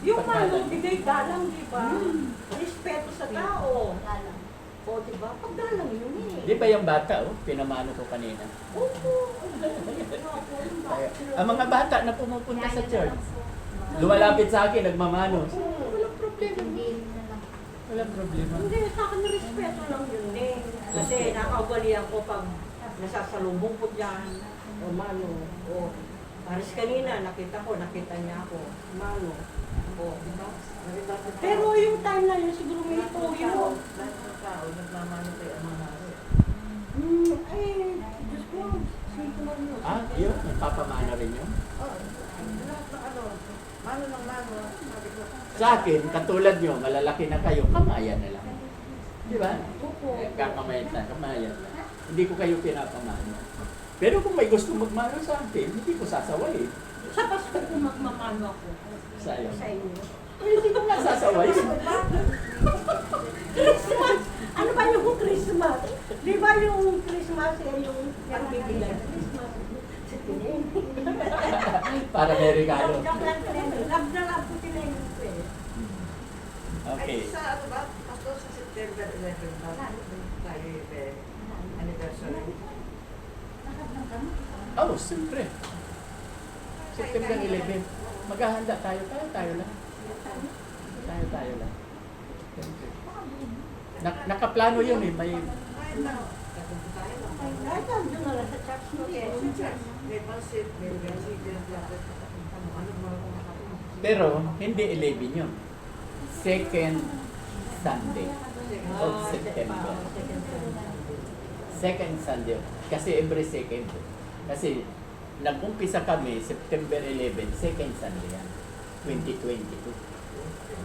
Yung Pagkalan. mano, bigay galang, di ba? Respeto sa tao. O, di ba? Paggalang yun eh. Di ba yung bata, pinamano ko kanina? Opo. Kaya, ang mga bata na pumupunta sa church, lumalapit sa akin, nagmamano. Walang problema. Walang problema. Hindi, sa akin respeto lang yun eh. Kasi nakawalian ko pag nasasalubong ko dyan, o mano, o pares kanina, nakita niya ako, mano, o, diba? Pero yung time na yun, siguro may toyo. Lahat ng tao, nagmamano kay ama namin. Ay, Diyos ko, sino man yun? Yun, nagpapamana rin yun. Lahat ng mano ng mano, sabi ko, Sa akin, katulad nyo, malalaki na kayo, kamayan na lang. Di ba? Opo. Kakamayan na, kamayan na. Hindi ko kayo pinapamano. Pero kung may gusto magmano sa akin, hindi ko sasaway. Sa Pasko ko magmamano ako. Sayo. Sa inyo. Hindi ko nga sasaway. Christmas! Ano ba yung Christmas? Di ba yung Christmas yung pagbibigay? Christmas. Sa tingin. Para may regalo. Love na love ko tinayin ko eh. Okay. ay sa ano ba, ako sa September 11 ba, tayo anniversary. Oh, siyempre. September 11. Maghahanda tayo. Tayo lang. Tayo lang. Siyempre. Nakaplano yun eh. May Ay, na, kapunta tayo lang. Ay, doon na lang sa church mo. Yes, sa church. May pansit, may resident, ano ba ako makapunta. Pero, hindi 11 yun. Second Sunday of September. Second Sunday. Kasi every second. Kasi nag-umpisa kami September 11, second Sunday yan. 2022.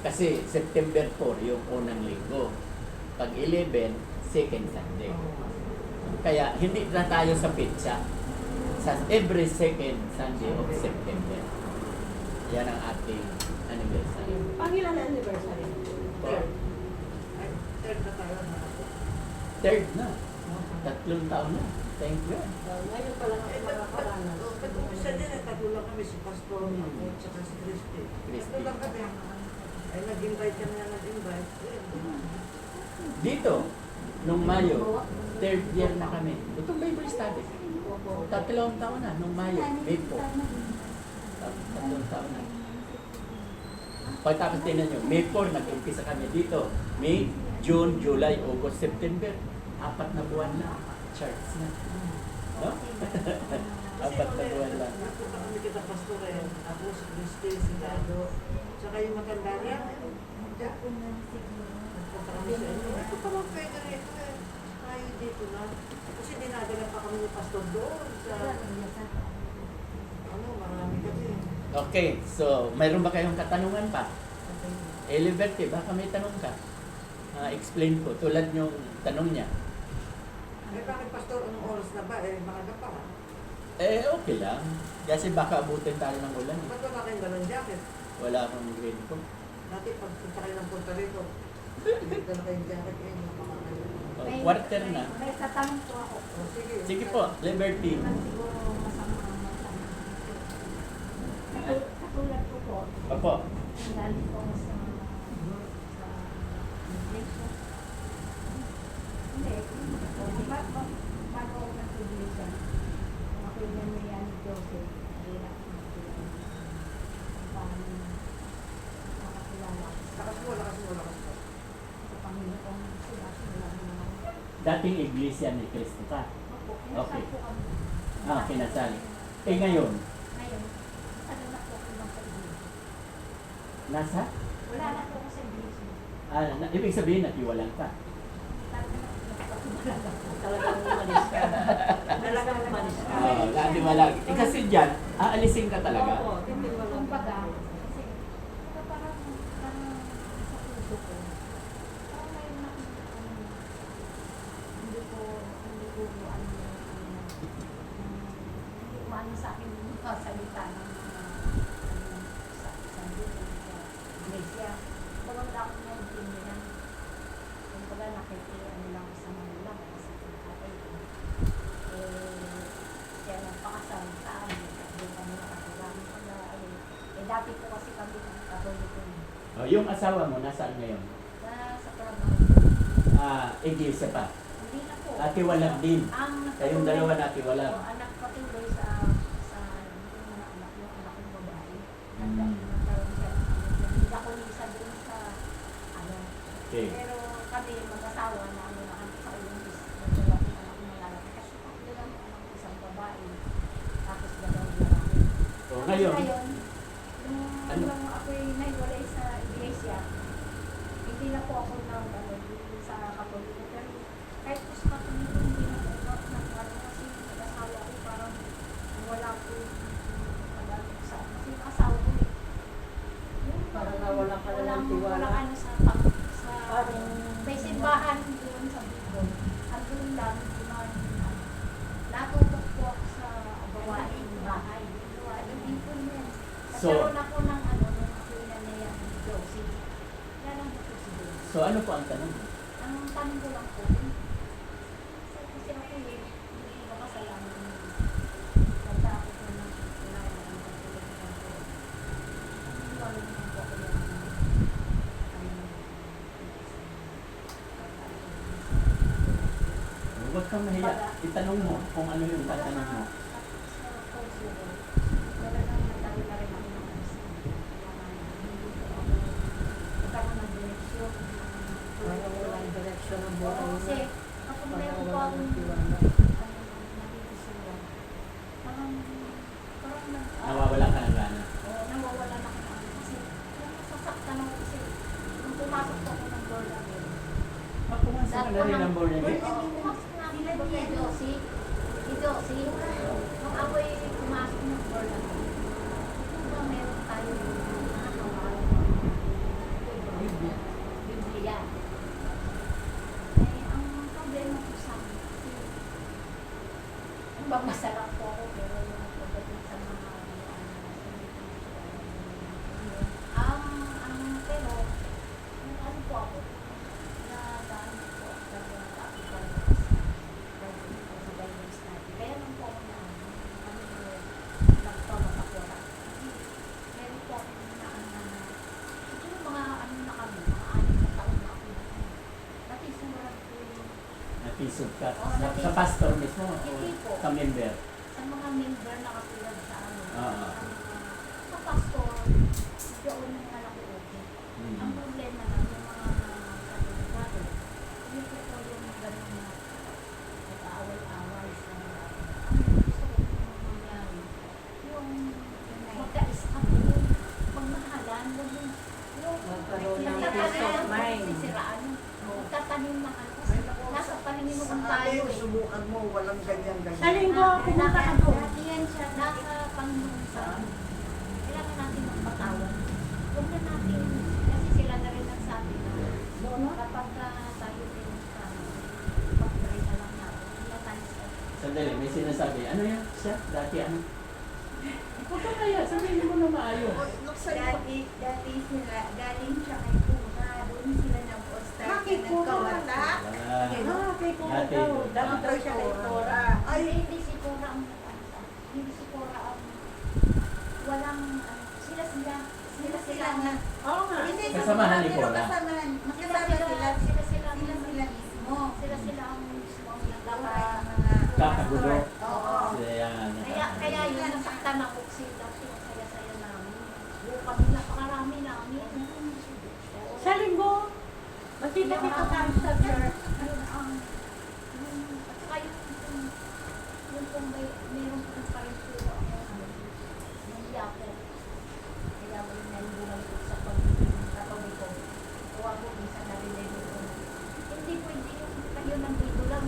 Kasi September 4 yung unang linggo. Pag 11, second Sunday. Kaya hindi na tayo sa pitsa. Sa every second Sunday of September. Yan ang ating anniversary. Pangilan na anniversary? Third. Ay, third na tayo na ako. Third na. 3 taon na. Thank you. Ngayon pa lang ako makakaranas. Isa din, nagtagulang kami si Pastor, ako, tsaka si Christy. Christy. Nagtagulang kami. Ay, nag-invite kami na nag-invite. Dito, nung Mayo, third year na kami. Itong Bible study. 3 taon na, nung Mayo, May 4. 3 taon na. Pagtapos tinan nyo, May 4, nag-umpisa kami dito. May, June, July, August, September. 4 na buwan na. Charts na. No? 4 na buwan lang. Nagpunta kami kita Pastor, ako, si Christy, si Dado, tsaka yung matanda niya. Nagpunta kami sa inyo. Ito pa lang pwede rito eh. Tayo dito na. Kasi dinadala pa kami ni Pastor doon sa, marami kasi. Okay, so, mayroon ba kayong katanungan pa? Liberty, baka may tanong ka? Explain ko, tulad yung tanong niya. Eh, bakit Pastor, anong oras na ba? maaga pa. Okay lang. Kasi baka abutin tayo ng ulan. Ba't ba kayong ganun dyan? Bakit? Wala akong grade ko. Dati pag punta kayo ng Puerto Rico, dala kayong jacket kayo ng mga kayo. Oh, quarter na. May tatanong po ako. O sige. Sige po, Liberty. Hindi man siguro masama ang matanong. Katulad ko po, Opo. galing po ako sa iglesia. Hindi, bago ako nag-iglesia, kung ako yung nangyayari ni Joseph, hindi na ako paano makakilala Lakas mo, lakas mo, lakas mo. sa Panginoon sila, sila na ako. Dating iglesia ni Cristo ka. Opo, kinasal Okay. po kami. Ah, kinasal. Eh ngayon, Ngayon, ano na po ako ibang sa iglesia. nasa? Wala na po ako sa iglesia. Ibig sabihin nakiwalan ka. Talagang umalis ka. Talagang umalis ka. Lagi malag. Eh kasi dyan, aalisin ka talaga. Oo, hindi mo lang. Kumbaga, kasi parang sa puso ko, parang may nakita ko na hindi ko ano hindi umano sa akin yung mga salita ng mga sa iglesia. Kumbaga wala akong naintindihan. Kumbaga ano lang ako sa Manila kasi tatay ko. Kaya nagpakasal sa amin. Doon kami nakatulami pala. Dati po kasi kami ng Katoliko Oh, yung asawa mo, nasaan ngayon? sa trabaho. Iglesia pa. Hindi na po. Atiwalag din. Ang Kayong dalawa natiwalag. anak patuloy sa yung mga anak, yung anak kong babae. Nagkaroon siya ng hindi ako nisa doon sa ano. Okay. Pero kami mag-asawa na ano na kami sa ulang dalawa yung anak ng lalaki. Kasi tatlo lang yung anak ng isang babae. Tapos dalawang lalaki. So, Tapos ngayon, ngayon, nung Ano? hanggang ako'y naiwalay sa iglesia, hindi na po ako sa Katoliko. Pero kahit po sa Katoliko, hindi na po ako nagkaroon kasi yung asawa ko parang wala po yung pag-alok sa kasi yung asawa ko yung Parang nawala ka na ng tiwala. walang ano sa Parang may simbahan doon sa Bicol. Andun lang, natutok po ako sa gawain bahay. Gawain Bicol yan. So- Nagkaroon ako ng ano, nung ako'y nanaya ni Josie. Wala lang po si Josie. so ano po ang tanong? Ang tanong ko lang po, kasi ako hindi ko makasalanan ng pagka ako po ng kailangan ng pagkakalimutan ko. Wala naman po ako yung Huwag kang mahiya. Itanong mo kung ano yung tatanong mo. parang walang direksyon ng buhay mo. Kasi kapag Parang meron po walang akong tiwala. nakikisuhan, parang Nawawala ka ng gana. nawawala na ako ng kasi nasasaktan ako kasi nung pumasok po ako ng door namin. Pumasok ka na rin ang board again. Pumasok na ako kay Josie. Si Josie, nung ako'y pumasok ng door namin, kung ba meron tayo nakakawala Biblia. Eh, ang problema po sa akin, kasi magbabasa lang po ako, pero yung pagdating sa mga pero, ano po ako, nadaan po ako sa topical sa Bible study. Kaya lang po ako na, kami nagpabasa po na. Meron po ako na, siguro mga ano na kami, mga 6 na taon na ako na. Pati sumurad po yung Napisod ka. Oo, napisod. Sa pastor mismo o Hindi po. sa member? sa mga member na katulad sa ano, Oo. sa pastor, doon ang anak ko okay. Ang problema lang, yung mga katulad natin, hindi po yung ganun na nag-aaway-away sa ang gusto ko yung mangyari. Yung magka-stop yung pagmahalan, yung Magkaroon ng peace of mind. sisiraan, magtatanim na ano, kasi nasa Panginoon Sa tayo atin, eh. subukan mo, walang ganyan-ganyan. Sa linggo, pumunta ka doon. Yan siya, nasa Panginoon sa kailangan natin magpatawad. Huwag na natin, kasi sila na rin nagsabi na kapag tayo din mag-pray na lang natin. Hindi na tayo sa Sandali, may sinasabi. Ano yan? Siya? Dati ano? Huwag ka kaya, sabihin mo na maayos. Nagsaya Taylor. daw siya kay Tora. Ay, hindi si Cora ang hindi si Cora ang walang sila nga. Oo nga. Hindi, Kasamahan ni pero Cora. kasamahan. Sila Magkasama sila. sila Mismo. sila ang mismo ang Mga nagkakaroon. Kakagulo. Oo. Ayan. Kaya yun, nasaktan ako sila. Saya-saya namin. Yung kami napakarami namin. Sa linggo, magkita-kita tayo sa church. Yun ang, at saka yung kung mayroon po pa rin po ako, nahiya ko. Kaya mo yung nalibungan ko sa pagkakawin ko. Kuha ko, minsan narinig ko. Hindi pwede yung kayo nandito lang,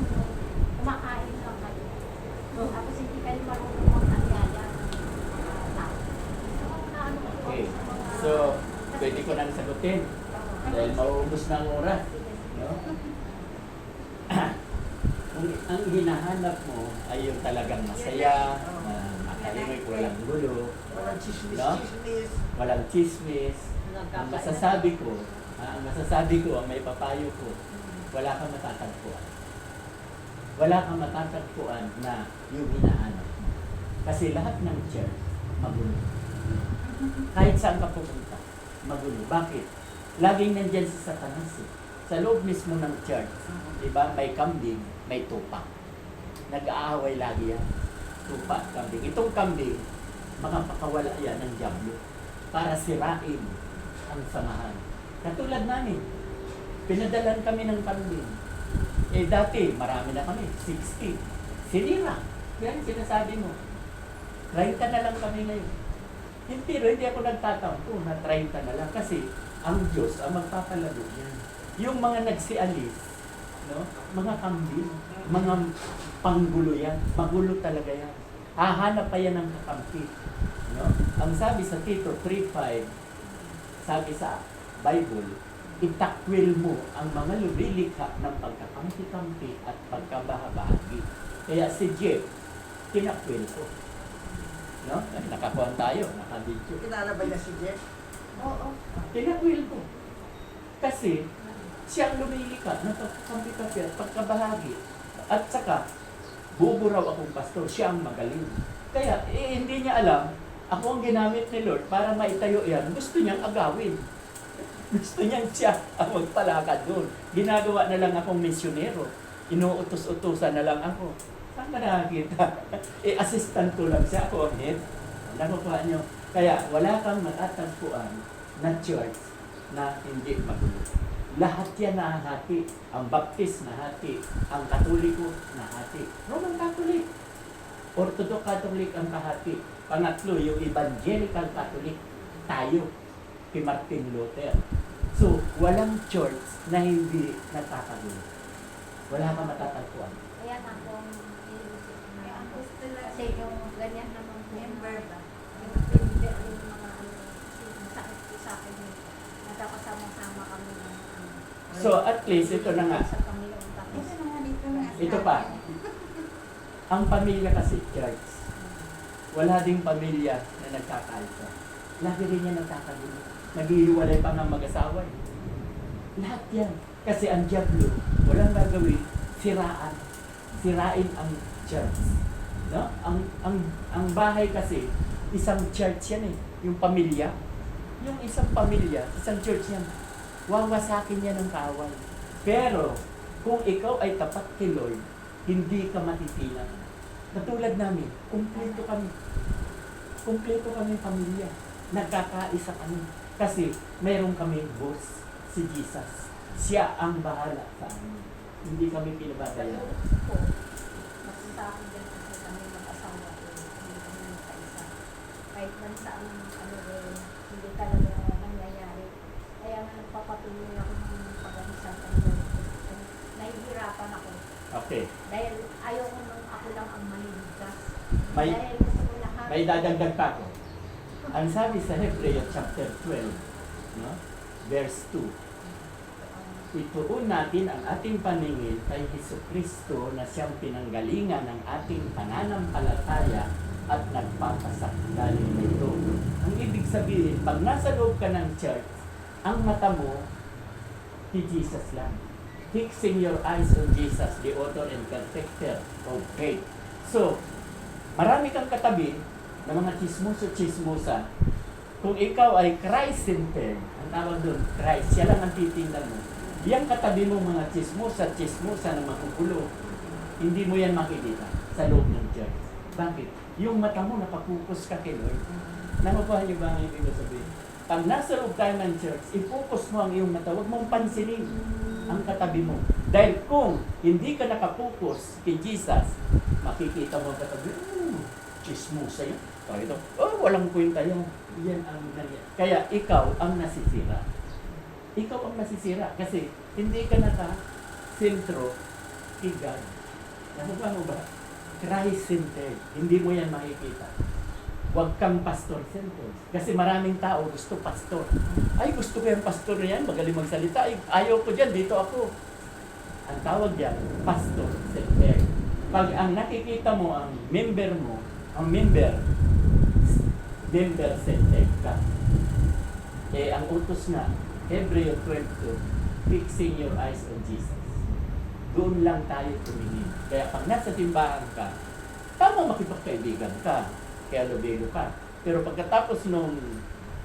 kumakain lang kayo. Tapos hindi kayo marunong mag-anyaya ng mga tao. So, naano ko po Okay. sa mga... So, pwede ko nang sagutin. Dahil mauubos na ang oras. No? Kung ang hinahanap mo ay yung talagang masaya, makalimig, walang gulo, Walang chismis, No? chismis. walang chismis, ang masasabi ko, ang may papayo ko, wala kang matatagpuan. Wala kang matatagpuan na yung hinahanap mo. Kasi lahat ng church, magulo. Kahit saan ka pupunta, magulo. Bakit? Laging nandyan si Satanas eh. Sa loob mismo ng church, diba, may kambing, may tupa. Nag-aaway lagi yan. Tupa at kambing. Itong kambing, makapakawala yan ng dyablo para sirain ang samahan. Katulad namin, pinadalan kami ng kambing. Eh dati, marami na kami, 60. Sinira. Yan sinasabi mo. 30 na lang kami ngayon. Hindi ako nagtatampo na 30 na lang kasi ang Diyos ang magpapalaro yan. Yung mga nagsialis, no? Mga kambing, mga panggulo yan. Magulo talaga yan. Hahanap pa yan ng kakampi. No? Ang sabi sa Tito 3:5, sabi sa Bible, itakwil mo ang mga lumilikha ng pagkakampi-kampi at pagkabahabagi. Kaya si Jeff, tinakwil ko. No? Nakakuha tayo, nakabidyo. Kilala ba niya si Jeff? Oo. Tinakwil ko. Kasi, siyang lumilika ng pagkakampi-kampi at pagkabahagi. At saka, buburaw akong pastor, siya ang magaling. Kaya, hindi niya alam, ako ang ginamit ni Lord para maitayo yan. Gusto niyang agawin. Gusto niyang siya ang magpalakad doon. Ginagawa na lang akong misyonero. Inuutos-utusan na lang ako. Saan ka nakakita? Assistant ko lang siya, ako ang head. Nakukuha niyo. Kaya wala kang matatagpuan na church na hindi magulo. Lahat yan nahati. Ang Baptist nahati. Ang Katoliko nahati. Roman Catholic. Orthodox Catholic ang kahati. Pangatlo, yung Evangelical Catholic. Tayo. Kay Martin Luther. So, walang church na hindi nagkakagulo. Wala kang matatagpuan. Kaya nga po, iniisip na. Kaya ang gusto lang. Kasi yung ganyan naman po. Member ba? Yung member, yung mga sakit po sa akin. Nagkakasama-sama kami ng So, at least, ito na nga. Sa Panginoon kami. Ito na nga dito na. Ito pa. Ang pamilya kasi, church. Wala ding pamilya na nagkakaisa. Lagi rin yan nagkakagulo. Naghihiwalay pa ng mag-asawa. Lahat yan. Kasi ang diablo, walang gagawin, siraan. Sirain ang church. No? Ang bahay kasi, isang church yan eh. Yung pamilya. Yung isang pamilya, isang church yan. Wawasakin yan ng kaaway. Pero, kung ikaw ay tapat kay Lord, hindi ka matitilang. Katulad namin, kumpleto kami. Kumpleto kami pamilya. Nagkakaisa kami. Kasi, mayroon kami boss, si Jesus. Siya ang bahala sa amin. Hindi kami pinabadaya. Po, mas sa akin din kasi kami mag-asawa ko. Hindi kami magkaisa. Kahit man sa hindi talaga nangyayari. Kaya nga nagpapatuloy ako ng pag-ahisan ng nahihirapan ako. Okay. Dahil ayaw ko nung ako lang ang maliligtas. May- Dahil gusto ko lahat. May dadagdag pa ako. Ang sabi sa Hebrew chapter 12, no? Verse 2, ituon natin ang ating paningin kay Hesukristo na siyang pinanggalingan ng ating pananampalataya at nagpapasakdalin nito. Ang ibig sabihin, pag nasa loob ka ng church, ang mata mo, si Jesus lang. Fixing your eyes on Jesus, the author and perfecter of faith. So, marami kang katabi ng mga chismoso-chismosa. Kung ikaw ay Christ-centered, ang tawag doon, Christ, siya lang ang titingnan mo. Yang katabi mo mga chismosa na makukulo, hindi mo yan makikita sa loob ng church. Bakit? Yung mata mo nakapokus ka kay Lord. Nakukuha niyo ba ang ibig sabihin? Pag nasa loob tayo ng church, i-focus mo ang iyong mata. Huwag mong pansinin ang katabi mo. Dahil kung hindi ka nakapokus kay Jesus, makikita mo ang katabi, chismosa yun. Ito, walang kwenta yun. Yan ang nangyari. Kaya ikaw ang nasisira. Ikaw ang nasisira kasi hindi ka naka-sentro kay God. Nakuha mo ba? Christ-centered. Hindi mo yan makikita. Huwag kang pastor-centered. Kasi maraming tao gusto pastor. Ay, gusto ko yung pastor na yan. Magaling magsalita. Ay, ayaw ko dyan. Dito ako. Ang tawag yan, pastor-centered. Pag ang nakikita mo, ang member mo, ang member-centered ka. Eh, ang utos nga, Hebrew 12:2, fixing your eyes on Jesus. Doon lang tayo tumingin. Kaya pag nasa timbahan ka, tama makipagkaibigan ka, kaya lubego ka. Pero pagkatapos nung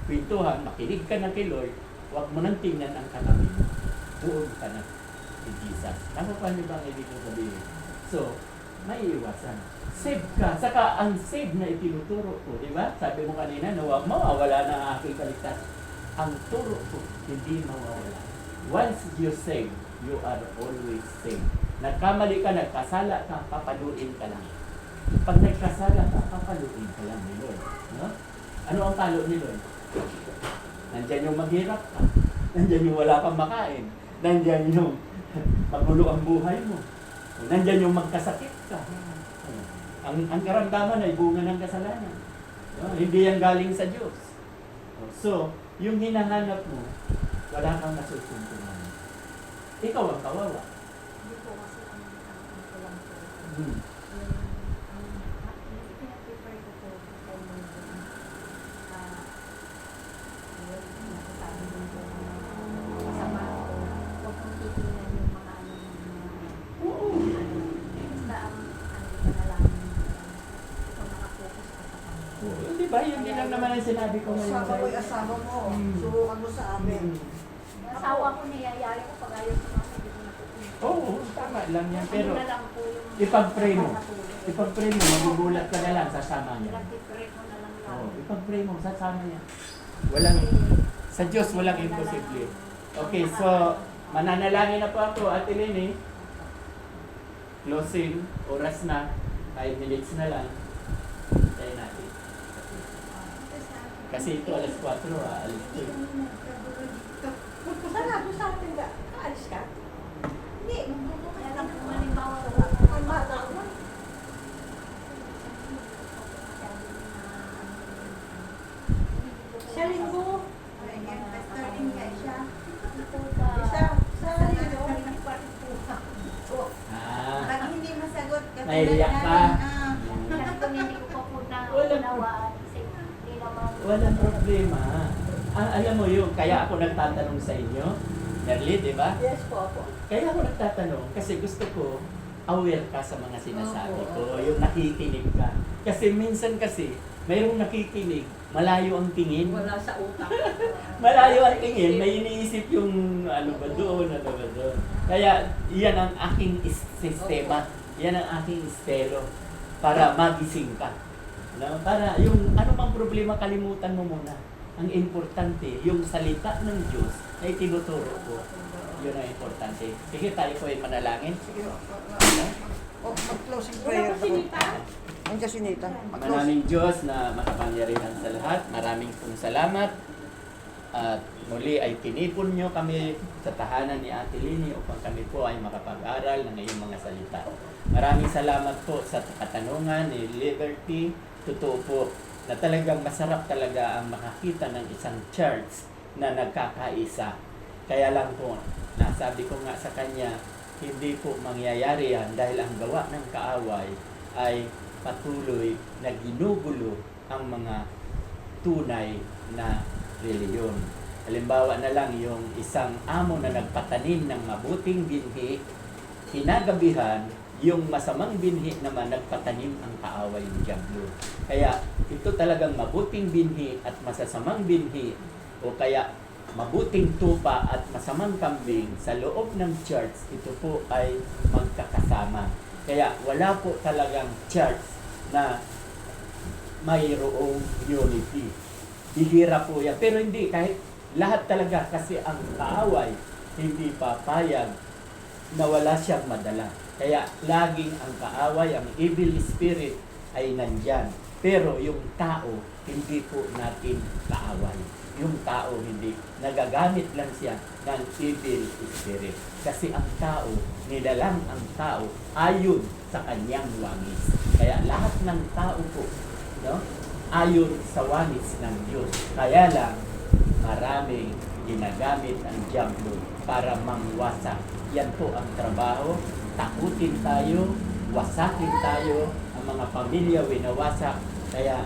kwentuhan, makinig ka na kay Lord, huwag mo nang tingnan ang katabi mo. Doon ka na kay Jesus. Tama pa niyo ba ang ibig sabihin? So, may iwasan. Save ka. Saka ang save na itinuturo ko, di ba? Sabi mo kanina, na huwag mawawala na ang aking kaligtasan. Ang turo ko, hindi mawawala. Once you save, you are always saved. Nagkamali ka, nagkasala ka, papaluin ka lang. Pag nagkasala ka, papaluin ka lang ni Lord. No? Ano ang palo ni Lord? Nandyan yung maghirap ka. Nandyan yung wala kang makain. Nandyan yung magulo ang buhay mo. Nandyan yung magkasakit ka. Ang karamdaman ay bunga ng kasalanan. No? Hindi yan galing sa Diyos. So, yung hinahanap mo, wala kang nasusuntunan. Ikaw ang kawawa. Hindi po kasi ang lang po. Hmm. Pinaprefer ko po kay nasasabi din po masama ko. Huwag kong titingnan yung mga Oo. basta ang panalangin ikaw nakapokus ka sa kanila. Hindi ba? Yun din lang naman ang sinabi ko ngayon. Asawa ko'y asawa mo. Subukan mo sa amin. Asawa ko niyayari ko pag ayaw ko mama, hindi ko natutunan. Oo, tama lang yan. Pero Ano na lang po yung ipag-pray mo. nakatulog. Ipag-pray mo, magugulat ka na lang, sasama niya. Pinag-pray ko na lang lang. Oo, ipag-pray mo, sasama niya. Walang, sa Diyos walang imposible. Okay, so, mananalangin na po ako, Ate Lini. Closing, oras na, 5 minutes na lang. Tayo natin. Kasi ito, alas 4, alas 2. Sarado sa atin ka. Kaalis ka? Hindi, magbubo kaya lang kung halimbawa ko. Ang bata ko. Sa linggo. Ah, Pag hindi masagot, Naiiyak ka? Kung hindi ko pa po na Walang unawaan kasi hindi naman. walang problema. Alam mo yun, kaya ako nagtatanong sa inyo, Merly, di ba? Yes po ako. Kaya ako nagtatanong kasi gusto ko aware ka sa mga sinasabi ko, yung nakikinig ka. Kasi minsan kasi, mayroong nakikinig, malayo ang tingin. Wala sa utak. Malayo ang tingin, may iniisip yung ano ba doon, ano ba doon. Kaya yan ang aking sistema, yan ang aking estelo para magising ka. No? Para yung ano mang problema, kalimutan mo muna. Ang importante, yung salita ng Diyos ay tinuturo ko. Yun ang importante. Sige, tayo po ay panalangin. Sige, mag-closing Wala prayer. pa sinita. Andiyan si Nathan. Mag-closing. Maraming Diyos na makapangyarihan sa lahat. Maraming pong salamat. At muli ay tinipon nyo kami sa tahanan ni Ate Lini upang kami po ay makapag-aral ng iyong mga salita. Maraming salamat po sa katanungan ni Liberty. Totoo po na talagang masarap talaga ang makakita ng isang church na nagkakaisa. Kaya lang po, nasabi ko nga sa kanya, hindi po mangyayari yan dahil ang gawa ng kaaway ay patuloy na ginugulo ang mga tunay na reliyon. Halimbawa na lang yung isang amo na nagpatanim ng mabuting binhi, kinagabihan, yung masamang binhi naman nagpatanim ang kaaway ng diablo. Kaya ito talagang mabuting binhi at masasamang binhi o kaya mabuting tupa at masamang kambing sa loob ng church, ito po ay magkakasama. Kaya wala po talagang church na mayroong unity. Bihira po yan. Pero hindi, kahit lahat talaga, kasi ang kaaway hindi papayag na wala siyang madala. Kaya laging ang kaaway, ang evil spirit ay nandyan. Pero yung tao, hindi po natin kaaway. Yung tao hindi. Nagagamit lang siya ng evil spirit. Kasi ang tao, nilalang ang tao ayon sa kanyang wangis. Kaya lahat ng tao po, no? Ayon sa wangis ng Diyos. Kaya lang, maraming ginagamit ang diablo para mangwasak. Yan po ang trabaho. Takutin tayo, wasakin tayo, ang mga pamilya winawasak. Kaya,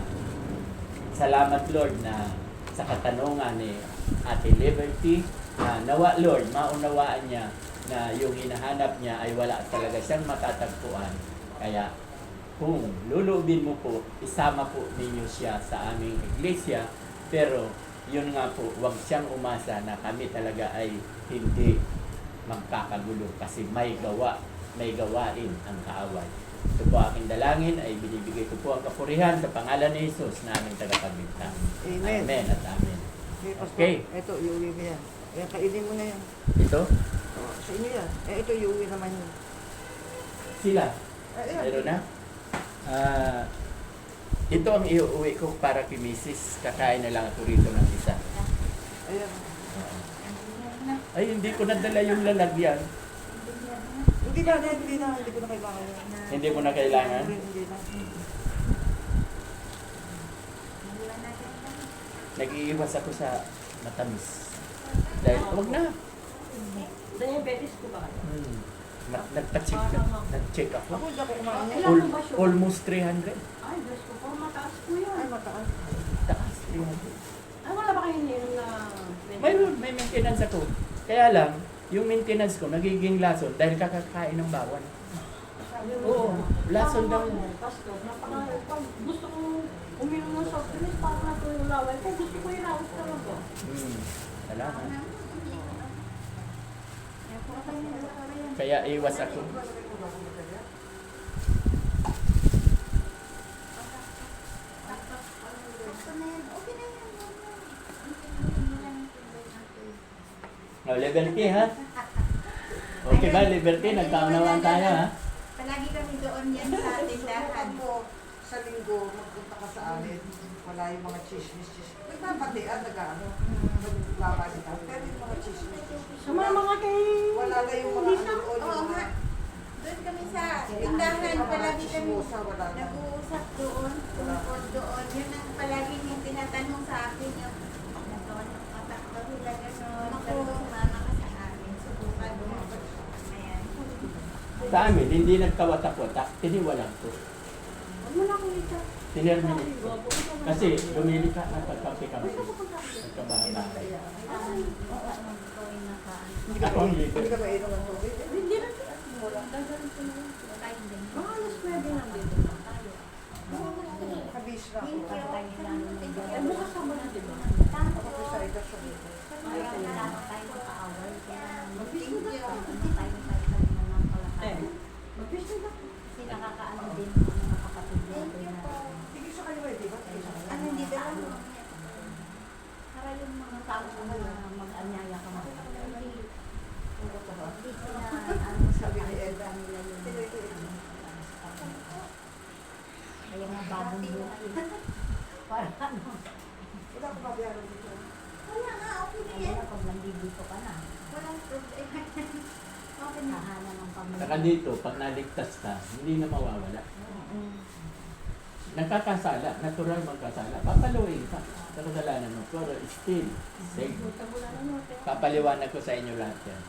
salamat Lord na sa katanungan ni Ate Liberty, na nawa Lord, maunawaan niya na yung hinahanap niya ay wala talaga siyang matatagpuan. Kaya, kung lulubin mo po, isama po ninyo siya sa aming iglesia, pero yun nga po, huwag siyang umasa na kami talaga ay hindi magkakagulo kasi may gawain ang kaaway. Ito po aking dalangin ay binibigay ko po ang kapurihan sa pangalan ni Jesus na aming tagapagligtas. Amen. Amen at amen. Okay. Ito, iuwi mo yan. Ayan, kainin mo na yan. Ito, Oh, sa inyo yan. Ito, iuwi naman yun. sila. Ayan. Mayroon na. Ito ang iuwi ko para kay Mrs. Kakain na lang ako rito ng isa. Ayan. Ay, hindi ko nadala yung lalagyan. Hindi na, hindi ko na kailangan yan. Hindi mo na kailangan. Hindi na. Nag-iiwas ako sa matamis. Dahil, wag na. Diabetes ko ba? Nag-check ako. Ako, hindi ako kumain yan. Ilan ba siya? Almost 300. Ay, Diyos ko, parang mataas po yun. Ay, mataas. Taas, 300. Ay, wala ba kayo ininom na... Mayroon, may maintenance ako. Kaya lang, yung maintenance ko nagiging lason dahil kakakain ng bawal. Oo, lason daw. Pastor, pag gusto ko uminom ng soft drinks, parang nato yung laway ko, gusto ko yung laway talaga. Salamat. Kaya iwas ako. No, Liberty ha? Okay ba, Liberty? Nagkaunawaan tayo ha? Palagi kami doon yan sa tindahan. Ako, sa linggo, magpunta ka sa amin. Wala yung mga chismis. Nagpapatian, nag-ano. Nagpapalitan. Pero yung mga chismis. Sumama ka kay... Wala na yung mga ano doon. Oo nga. Doon kami sa tindahan, palagi kami Wala na. nag-uusap doon, tungkol doon. Yun ang palagi niyong tinatanong sa akin yung nagkawan ng katak daw nila gano'n. Ako, sumama ka sa amin, subukan mo. Ayan. Sa amin, hindi nagkawatak-watak. Tiniwalang ko. Huwag mo na akong ita. Tinerminate ko. Kasi lumili ka na pagkapi-kapi. Nagkabahay-bahay. Ako ang Hindi leader. ka mainom ng tubig. Hindi na siya. Mga alas 9 na dito na tayo. Kabis na ako. Eh, bukas ka ba na dito? Ako po sa ito siya dito. Eh, mag-fish na ba? Sige sa kayo eh, di ba? Sige sa kayo. Ano, hindi ba? Sabi ni Edna. Kaya nga bagong buhay. Para ano? Wala ko mabiyaran dito. Wala nga, okay na yan. Pag nandito ka na, Walang problema. Okay na. nahanan ng pamilya. Saka dito, pag naligtas ka, hindi na mawawala. Nagkakasala, natural magkasala. Papaluin ka sa kasalanan mo. Pero still, safe. Papaliwanag ko sa inyo lahat yan.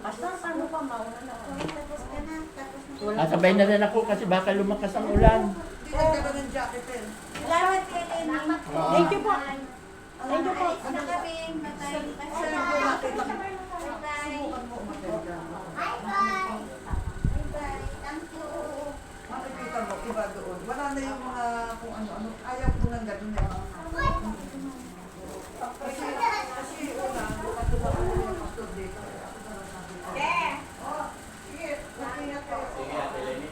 Pastor, paano pa mauna na ako? Tapos ka na. Tapos na. Sabay na rin ako kasi baka lumakas ang ulan. Hindi nagkaroon ng jacket eh. Salamat kay Lenny. Thank you po. Thank you po. Ano kami? Matay. Saan ang nakita mo? Bye-bye. Subukan mo umatenda. Bye-bye. Bye-bye. Thank you. Makikita mo, iba doon. Wala na yung mga kung ano-ano. Ayaw ko ng gano'n eh. Kasi una, nakatulak ko yung pastor dito. Ako na lang sabi ko. Oh, sige. Mag-ingat kayo. Sige, Ate Lenny.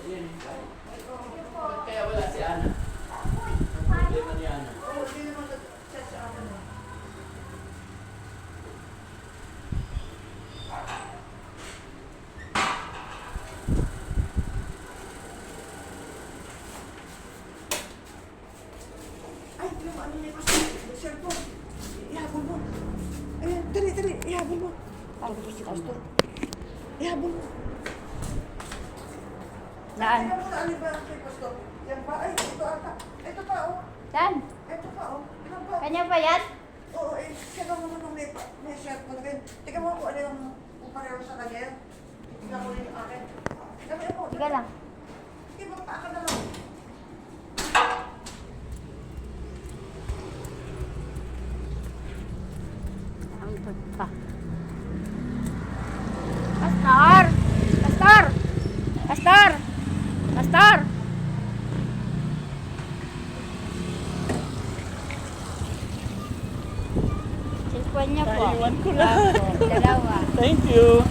Ayan, ba't kaya wala si Ana? Problema ni Ana. Oo, hindi naman siya sa akin eh. Ay, yung ano niya kasi, yung cellphone. Ihabol mo. Ayan, dali, ihabol mo. Tawag ko si Pastor. Ihabol mo. Saan? Tingnan mo na alin ba kay Pastor? Yan ba? Ay, ito ata. Ito pa, oh. Saan? Ito pa, oh. Ilan ba? Kanya ba yan? Oo, eh, sino mo nung may cellphone na ganyan. Tingnan mo kung ano yung kung pareho sa kanya. Tingnan mo rin yung akin. Tingnan mo. Tiga lang. Sige, magpaka na lang. Ang pa. Pastor! Pastor! Pastor! Pastor! Cellphone niya po. Naiwan ko lahat. Opo, dalawa. Thank you.